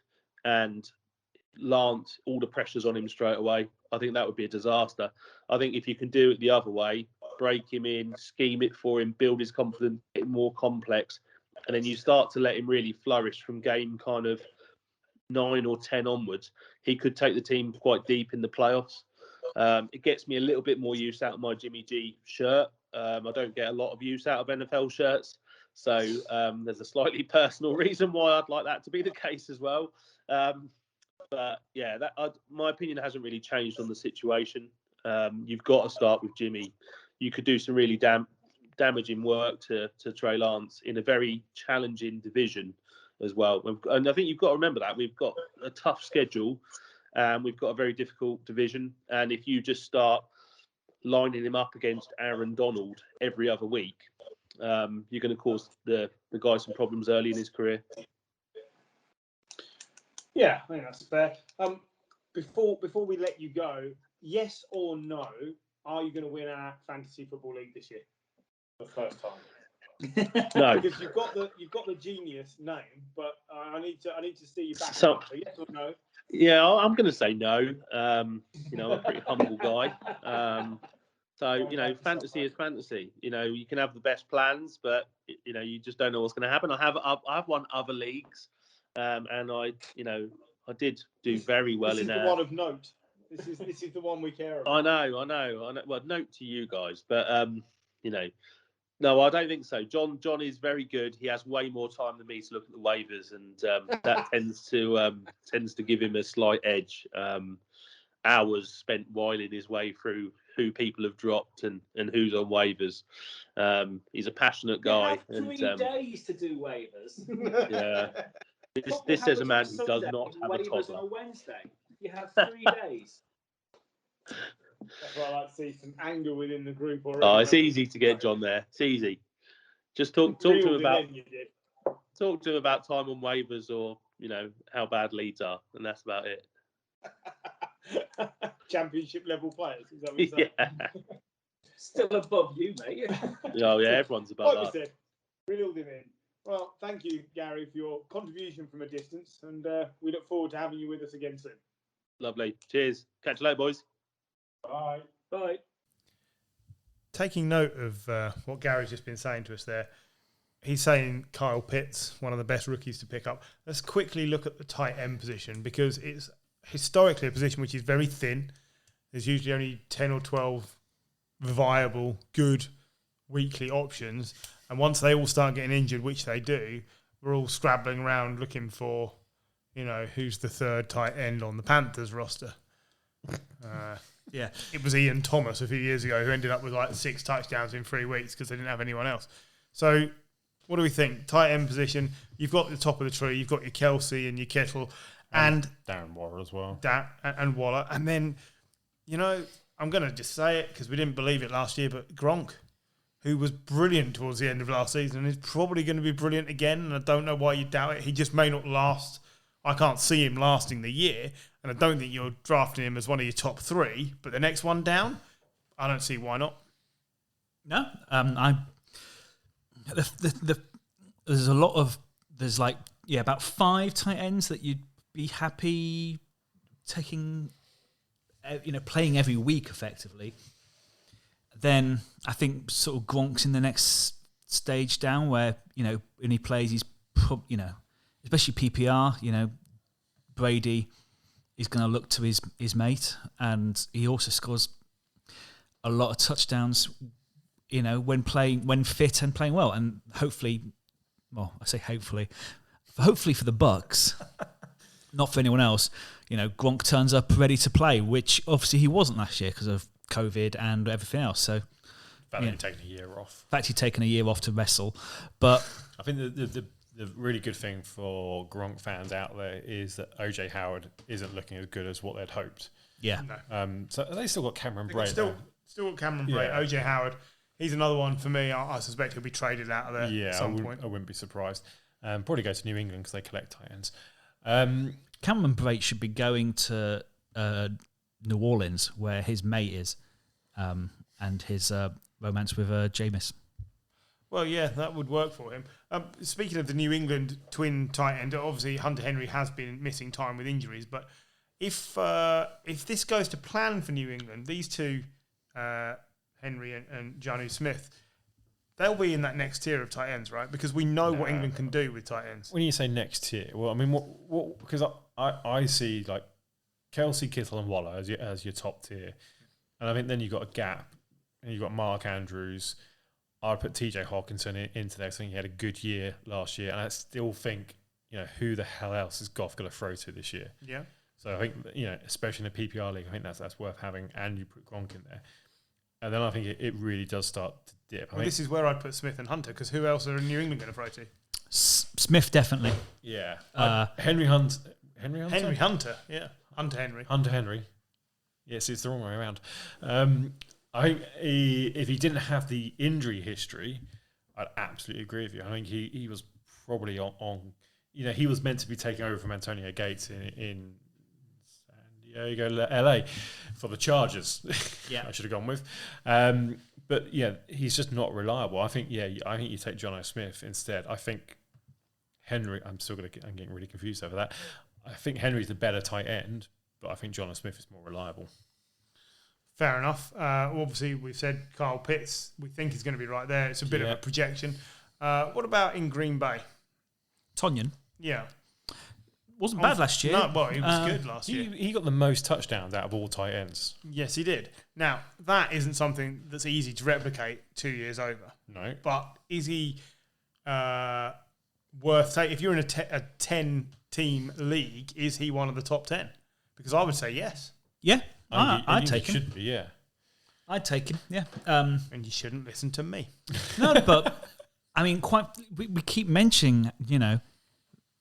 and Lance, all the pressure's on him straight away. I think that would be a disaster. I think if you can do it the other way, break him in, scheme it for him, build his confidence, get him more complex, and then you start to let him really flourish from game kind of 9 or 10 onwards, he could take the team quite deep in the playoffs. It gets me a little bit more use out of my Jimmy G shirt. I don't get a lot of use out of NFL shirts. So there's a slightly personal reason why I'd like that to be the case as well. But yeah, my opinion hasn't really changed on the situation. You've got to start with Jimmy. You could do some really damaging work to Trey Lance in a very challenging division as well. And I think you've got to remember that we've got a tough schedule and we've got a very difficult division. And if you just start lining him up against Aaron Donald every other week, you're going to cause the guy some problems early in his career. Yeah, I think that's fair. Before we let you go, yes or no, are you going to win our fantasy football league this year? The first time. No, because you've got the genius name, but I need to see you back. So yes or no? Yeah, I'm going to say no. I'm a pretty humble guy. So fantasy is fantasy. You can have the best plans, but you just don't know what's going to happen. I've won other leagues, and I did do very well this in is the one of note. This is the one we care about. I know. Well, note to you guys, but no, I don't think so. John is very good. He has way more time than me to look at the waivers, and that tends to give him a slight edge. Hours spent whiling his way through who people have dropped and who's on waivers. He's a passionate guy. You have 3 days to do waivers. Yeah. This says a man who does not have a toddler. On a Wednesday. You have 3 days. That's why I like to see some anger within the group already. Oh, it's easy to get John there. It's easy. Just talk to him about time on waivers, or how bad Leeds are, and that's about it. Championship level players. Is that what you're saying? Yeah. Still above you, mate. Oh yeah, everyone's above like that. We said, reeled him in. Well, thank you, Gary, for your contribution from a distance, and we look forward to having you with us again soon. Lovely. Cheers. Catch you later, boys. Bye. Bye. taking note of what Gary's just been saying to us there. He's saying Kyle Pitts, one of the best rookies to pick up. Let's quickly look at the tight end position because it's historically a position which is very thin. There's usually only 10 or 12 viable, good weekly options. And once they all start getting injured, which they do, we're all scrabbling around looking for, who's the third tight end on the Panthers roster. Yeah. It was Ian Thomas a few years ago who ended up with like 6 touchdowns in 3 weeks because they didn't have anyone else. So what do we think? Tight end position, you've got the top of the tree, you've got your Kelsey and your Kittle and Darren Waller as well. And Waller. And then, I'm going to just say it because we didn't believe it last year, but Gronk, who was brilliant towards the end of last season, is probably going to be brilliant again. And I don't know why you doubt it. He just may not last. I can't see him lasting the year. And I don't think you're drafting him as one of your top 3. But the next one down, I don't see why not. No, there's a lot of about 5 tight ends that you'd be happy taking, playing every week effectively. Then I think sort of Gronk's in the next stage down where when he plays, he's especially PPR. Brady is going to look to his mate, and he also scores a lot of touchdowns. When fit and playing well, and hopefully for the Bucks, not for anyone else. Gronk turns up ready to play, which obviously he wasn't last year because of COVID and everything else. So, He'd taken a year off. In fact, he'd taken a year off to wrestle. But I think the really good thing for Gronk fans out there is that OJ Howard isn't looking as good as what they'd hoped. Yeah. No. So they still got Cameron Brate. Still got Cameron Brate. OJ Howard. He's another one for me. I suspect he'll be traded out of there at some point. I wouldn't be surprised. Probably go to New England because they collect tight ends. Cameron Brate should be going to New Orleans, where his mate is, and his romance with Jameis. Well, yeah, that would work for him. Speaking of the New England twin tight end, obviously Hunter Henry has been missing time with injuries, but if this goes to plan for New England, these two, Henry and Jonnu Smith, they'll be in that next tier of tight ends, right? Because we know what England can do with tight ends. When you say next tier, well, I mean, what? Because I see like Kelsey, Kittle, and Waller as your top tier, and I think then you've got a gap, and you've got Mark Andrews. I'd put TJ Hawkinson into there. I think he had a good year last year, and I still think who the hell else is Goff going to throw to this year? Yeah. So I think especially in the PPR league, I think that's worth having, and you put Gronk in there. And then I think it really does start to dip. Well, this is where I'd put Smith and Hunter, because who else are in New England going to throw to? Smith, definitely. Yeah. Henry Hunter? Henry Hunter, yeah. Hunter Henry. Yes, it's the wrong way around. I think if he didn't have the injury history, I'd absolutely agree with you. I think he was probably on he was meant to be taking over from Antonio Gates in San Diego, LA for the Chargers. Yeah. I should have gone with. But yeah, he's just not reliable. I think you take Jonnu Smith instead. I think Henry, I'm getting really confused over that. I think Henry's the better tight end, but I think Jonnu Smith is more reliable. Fair enough. Obviously, we've said Kyle Pitts. We think he's going to be right there. It's a bit of a projection. What about in Green Bay? Tonyan. Yeah. Wasn't bad last year. No, well, he was good last year. He got the most touchdowns out of all tight ends. Yes, he did. Now, that isn't something that's easy to replicate 2 years over. No. But is he worth taking? If you're in a 10-team league, is he one of the top 10? Because I would say yes. Yeah. I'd take him. Should be, yeah. I'd take him, yeah. And you shouldn't listen to me. No, but, I mean, we keep mentioning,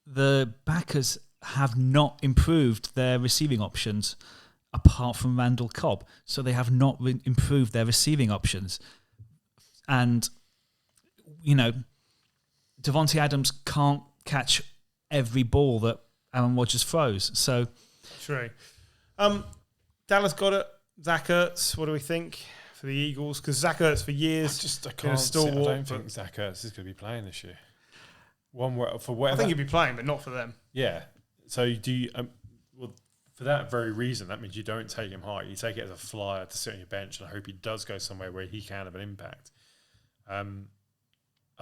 the backers have not improved their receiving options apart from Randall Cobb. So they have not improved their receiving options. And, Devontae Adams can't catch every ball that Aaron Rodgers throws. So True. Dallas got it. Zach Ertz, what do we think for the Eagles? Because Zach Ertz for years I don't think Zach Ertz is going to be playing this year. For whatever. I think he'll be playing, but not for them. Yeah. So do you? for that very reason, that means you don't take him high. You take it as a flyer to sit on your bench, and I hope he does go somewhere where he can have an impact. I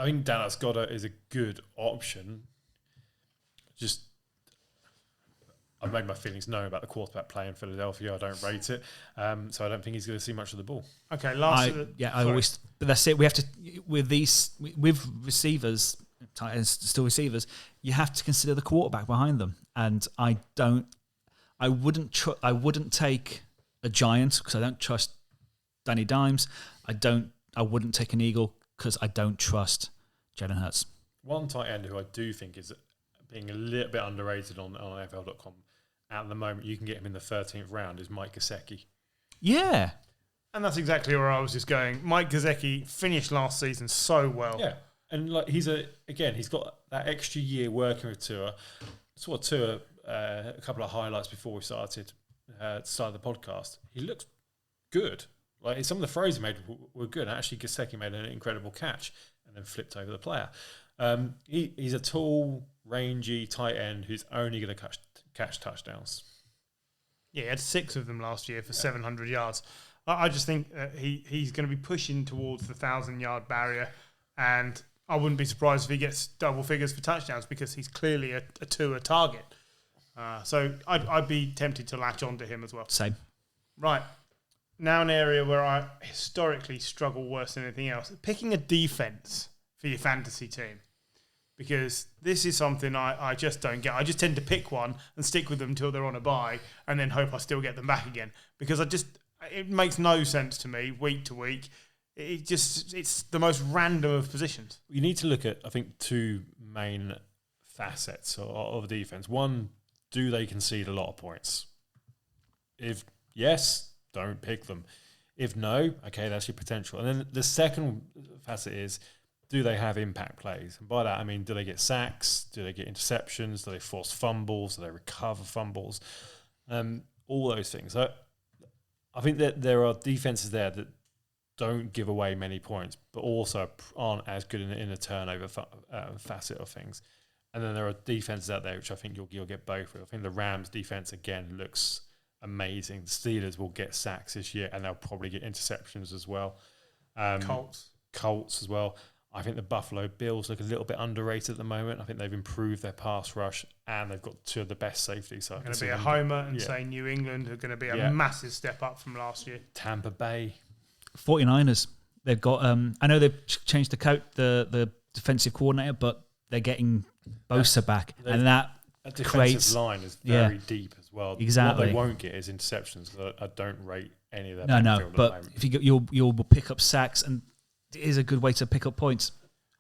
think Dallas Goedert is a good option. Just, I've made my feelings known about the quarterback play in Philadelphia. I don't rate it, so I don't think he's going to see much of the ball. Okay, I always. But that's it. We have to with receivers, tight ends, still receivers. You have to consider the quarterback behind them, and I wouldn't take a Giant because I don't trust Danny Dimes. I wouldn't take an Eagle because I don't trust Jalen Hurts. One tight end who I do think is being a little bit underrated on NFL.com at the moment, you can get him in the 13th round, is Mike Gesicki. Yeah. And that's exactly where I was just going. Mike Gesicki finished last season so well. Yeah. And like he's got that extra year working with Tua. Saw Tua a couple of highlights before we started the podcast. He looks good. Like some of the throws he made were good. Actually, Gesicki made an incredible catch and then flipped over the player. He's a tall, rangy tight end who's only going to catch touchdowns. Yeah, he had 6 of them last year for 700 yards. I just think he's going to be pushing towards the 1,000-yard barrier, and I wouldn't be surprised if he gets double figures for touchdowns because he's clearly a Tua target. So I'd be tempted to latch on to him as well. Same. Right. Now an area where I historically struggle worse than anything else. Picking a defense for your fantasy team. Because this is something I just don't get. I just tend to pick one and stick with them until they're on a bye and then hope I still get them back again. Because it makes no sense to me week to week. It's the most random of positions. You need to look at, I think, 2 main facets of defense. One, do they concede a lot of points? If yes, don't pick them. If no, okay, that's your potential. And then the second facet is, do they have impact plays? And by that, I mean, do they get sacks? Do they get interceptions? Do they force fumbles? Do they recover fumbles? All those things. So I think that there are defenses there that don't give away many points, but also aren't as good in a turnover facet of things. And then there are defenses out there which I think you'll get both with. I think the Rams defense, again, looks amazing. The Steelers will get sacks this year, and they'll probably get interceptions as well. Colts as well. I think the Buffalo Bills look a little bit underrated at the moment. I think they've improved their pass rush, and they've got 2 of the best safeties. So going to be a homer and say New England are going to be a massive step up from last year. Tampa Bay. 49ers. They've got, I know they've changed the defensive coordinator, but they're getting Bosa back. And that defensive line is very deep as well. Exactly. What they won't get is interceptions. I don't rate any of that. No. But if you'll pick up sacks, and it is a good way to pick up points.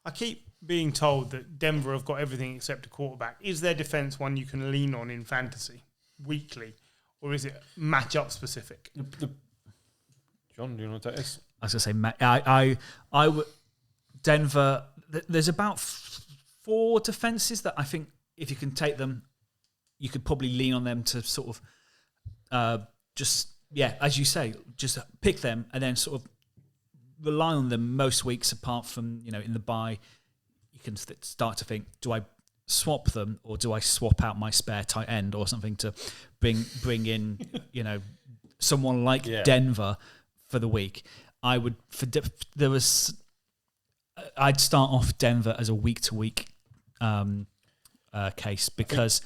I keep being told that Denver have got everything except a quarterback. Is their defense one you can lean on in fantasy weekly, or is it matchup specific? John, do you want to take this? I was going to say, I would Denver. There's about 4 defenses that I think if you can take them, you could probably lean on them to sort of as you say, just pick them and then sort of rely on them most weeks. Apart from in the bye, you can start to think: do I swap them, or do I swap out my spare tight end or something to bring in someone like Denver for the week? I'd start off Denver as a week to week case because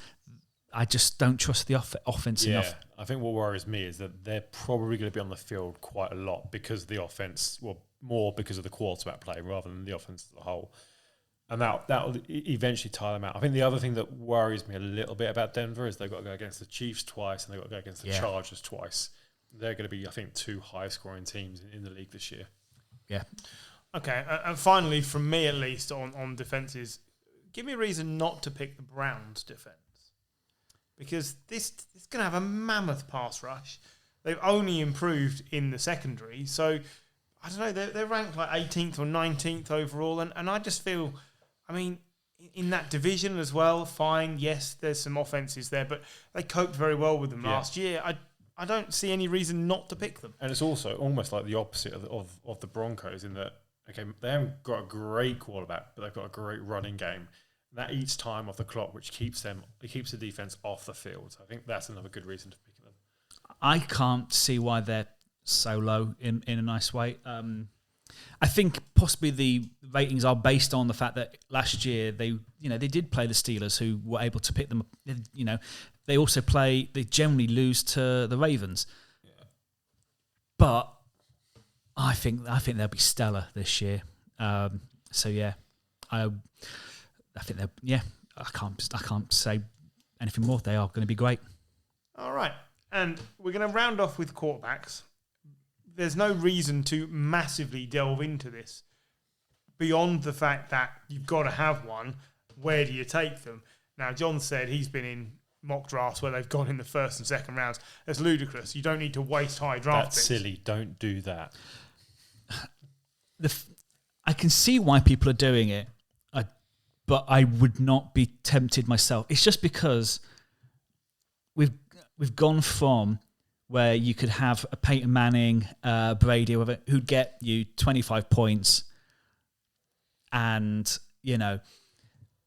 I just don't trust the offense enough. I think what worries me is that they're probably going to be on the field quite a lot because of the offense, more because of the quarterback play rather than the offense as a whole. And that'll eventually tire them out. I think the other thing that worries me a little bit about Denver is they've got to go against the Chiefs twice and they've got to go against the Chargers twice. They're going to be, I think, 2 high-scoring teams in the league this year. Yeah. Okay, and finally, from me at least, on defences, give me a reason not to pick the Browns' defence. Because this is going to have a mammoth pass rush. They've only improved in the secondary. So, I don't know, they're ranked like 18th or 19th overall. And I just feel, I mean, in that division as well, fine, yes, there's some offences there, but they coped very well with them last year. I don't see any reason not to pick them. And it's also almost like the opposite of the Broncos in that, okay, they haven't got a great quarterback, but they've got a great running game. That eats time off the clock, which keeps the defense off the field. So I think that's another good reason to I can't see why they're so low in a nice way. I think possibly the ratings are based on the fact that last year they did play the Steelers, who were able to pick them. They also they generally lose to the Ravens, but I think they'll be stellar this year. So yeah, I think I can't say anything more. They are going to be great. All right, and we're going to round off with quarterbacks. There's no reason to massively delve into this beyond the fact that you've got to have one. Where do you take them? Now, John said he's been in mock drafts where they've gone in the first and second rounds. That's ludicrous. You don't need to waste high draft That's picks. silly. Don't do that. I can see why people are doing it, but I would not be tempted myself. It's just because we've gone from where you could have a Peyton Manning, Brady, who'd get you 25 points, and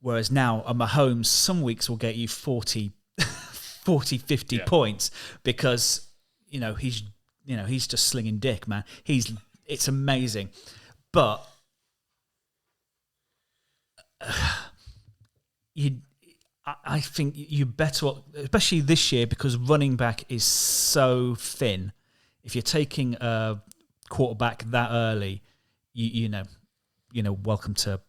whereas now a Mahomes some weeks will get you 40, 50 points because he's just slinging dick, man. It's amazing, but I think you're better, especially this year, because running back is so thin. If you're taking a quarterback that early, welcome to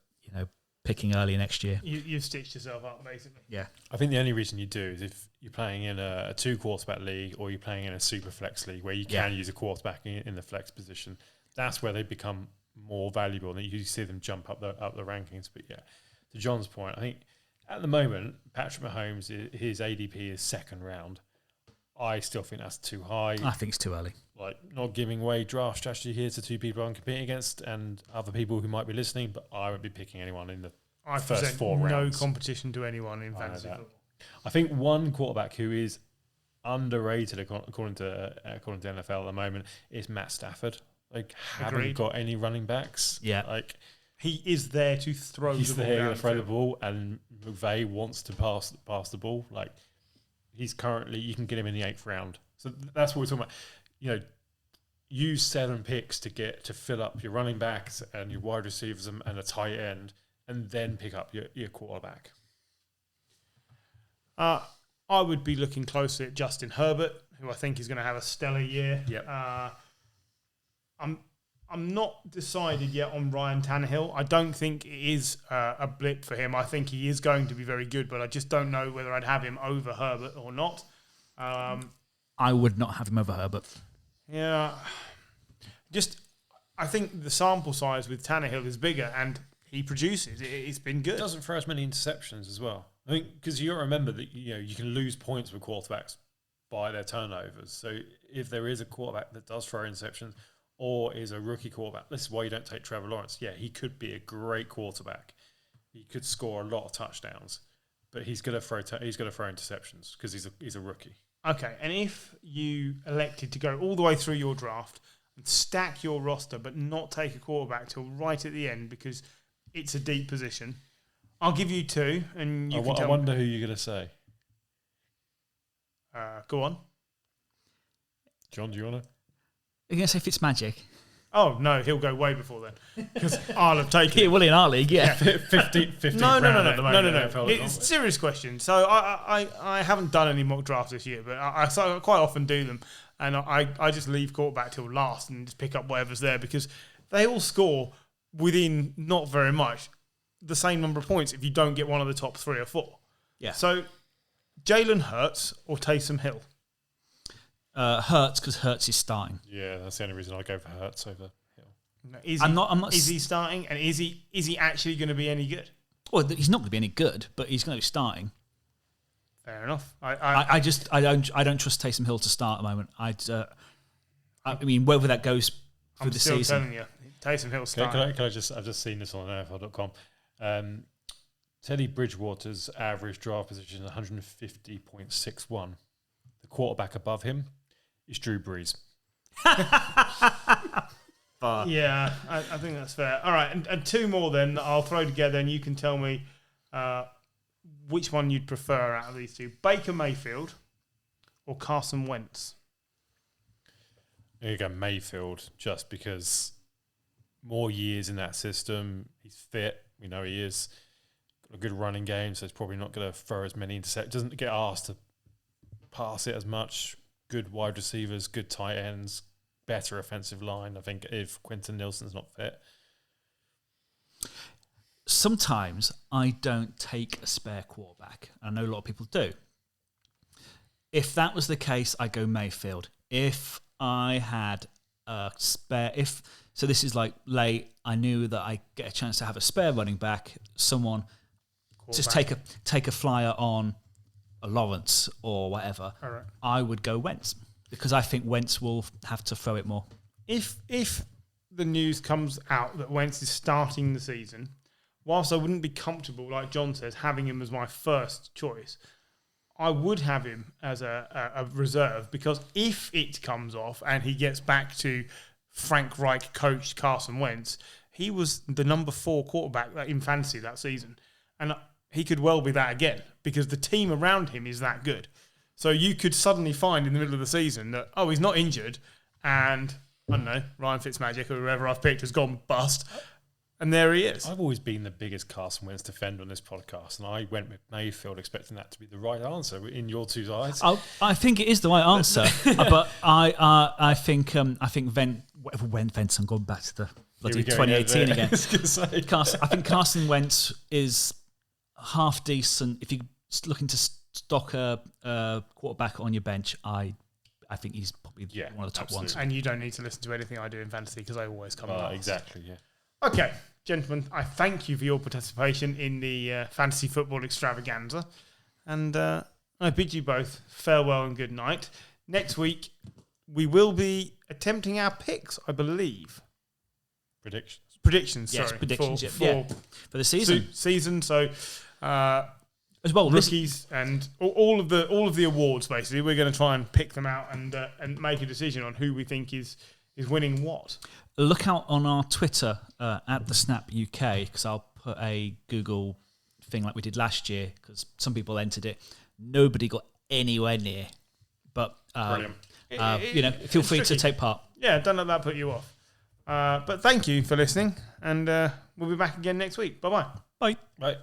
picking early next year. You've stitched yourself up, basically. Yeah, I think the only reason you do is if you're playing in a 2-quarterback league or you're playing in a super flex league where you can use a quarterback in the flex position. That's where they become more valuable, and you see them jump up the rankings. But yeah, to John's point, I think at the moment Patrick Mahomes, his ADP is second round. I still think that's too high. I think it's too early. Like, not giving away draft strategy here to 2 people I'm competing against and other people who might be listening, but I won't be picking anyone in the first 4 rounds. No competition to anyone in fantasy football. I think one quarterback who is underrated according to NFL at the moment is Matt Stafford. Like, haven't got any running backs. Yeah, like he is there to throw the ball. He's there to throw the ball, and McVay wants to pass the ball. Like, he's currently, you can get him in the 8th round. So that's what we're talking about. Use 7 picks to fill up your running backs and your wide receivers and a tight end, and then pick up your quarterback. I would be looking closely at Justin Herbert, who I think is going to have a stellar year. Yep. I'm not decided yet on Ryan Tannehill. I don't think it is a blip for him. I think he is going to be very good, but I just don't know whether I'd have him over Herbert or not. I would not have him over Herbert. Yeah. I think the sample size with Tannehill is bigger, and he produces. It's been good. He doesn't throw as many interceptions as well. I think because you got to remember that you can lose points with quarterbacks by their turnovers. So if there is a quarterback that does throw interceptions, or is a rookie quarterback, this is why you don't take Trevor Lawrence. Yeah, he could be a great quarterback. He could score a lot of touchdowns, but he's going to throw interceptions because he's a rookie. Okay, and if you elected to go all the way through your draft and stack your roster, but not take a quarterback till right at the end because it's a deep position, I'll give you 2, and you can tell me. I wonder who you're going to say. Go on. John, do you want to? You're going to say Fitzmagic? Oh, no, he'll go way before then because I'll have taken Yeah, well, in our league, yeah. 15 No. NFL. It's a serious question. So I haven't done any mock drafts this year, but I quite often do them, and I just leave quarterback till last and just pick up whatever's there because they all score within not very much the same number of points if you don't get one of the top 3 or 4. Yeah. So Jalen Hurts or Taysom Hill? Hurts, because Hurts is starting. Yeah, that's the only reason I go for Hurts over Hill. No, I'm not. Is he starting, and is he actually going to be any good? Well, he's not going to be any good, but he's going to be starting. Fair enough. I don't trust Taysom Hill to start at the moment. I mean, whether that goes through the season. I'm still telling you, Taysom Hill starting. Can I just? I've just seen this on NFL.com. Teddy Bridgewater's average draft position is 150.61. The quarterback above him is Drew Brees. Yeah, I think that's fair. All right, and 2 more then that I'll throw together, and you can tell me which one you'd prefer out of these 2. Baker Mayfield or Carson Wentz? There you go, Mayfield, just because more years in that system. He's fit. We know he is. Got a good running game, so he's probably not going to throw as many interceptions. Doesn't get asked to pass it as much. Good wide receivers, good tight ends, better offensive line. I think if Quentin Nelson's not fit. Sometimes I don't take a spare quarterback. I know a lot of people do. If that was the case, I go Mayfield. If I had a spare, so this is like late, I knew that I get a chance to have a spare running back, someone just take a flyer on a Lawrence or whatever. All right. I would go Wentz because I think Wentz will have to throw it more. If the news comes out that Wentz is starting the season, whilst I wouldn't be comfortable, like John says, having him as my first choice, I would have him as a reserve, because if it comes off and he gets back to Frank Reich coached Carson Wentz, he was the number 4 quarterback in fantasy that season. And he could well be that again, because the team around him is that good. So you could suddenly find in the middle of the season that, he's not injured, and, I don't know, Ryan Fitzmagic or whoever I've picked has gone bust, and there he is. I've always been the biggest Carson Wentz defender on this podcast, and I went with Mayfield expecting that to be the right answer in your two eyes. I think it is the right answer, but I think Wentz. I'm going back to the bloody 2018 again. I think Carson Wentz is half decent. If you're looking to stock a quarterback on your bench, I think he's probably one of the top ones. And you don't need to listen to anything I do in fantasy because I always come last. Exactly, yeah. Okay, gentlemen, I thank you for your participation in the fantasy football extravaganza. And I bid you both farewell and good night. Next week, we will be attempting our picks, I believe. Predictions, yes, sorry. predictions, for the season. So, as well, rookies and all of the awards. Basically, we're going to try and pick them out and make a decision on who we think is winning what. Look out on our Twitter at the Snap UK, because I'll put a Google thing like we did last year, because some people entered it. Nobody got anywhere near, but feel free to take part. Yeah, don't let that put you off. But thank you for listening, and we'll be back again next week. Bye-bye. Bye. Bye.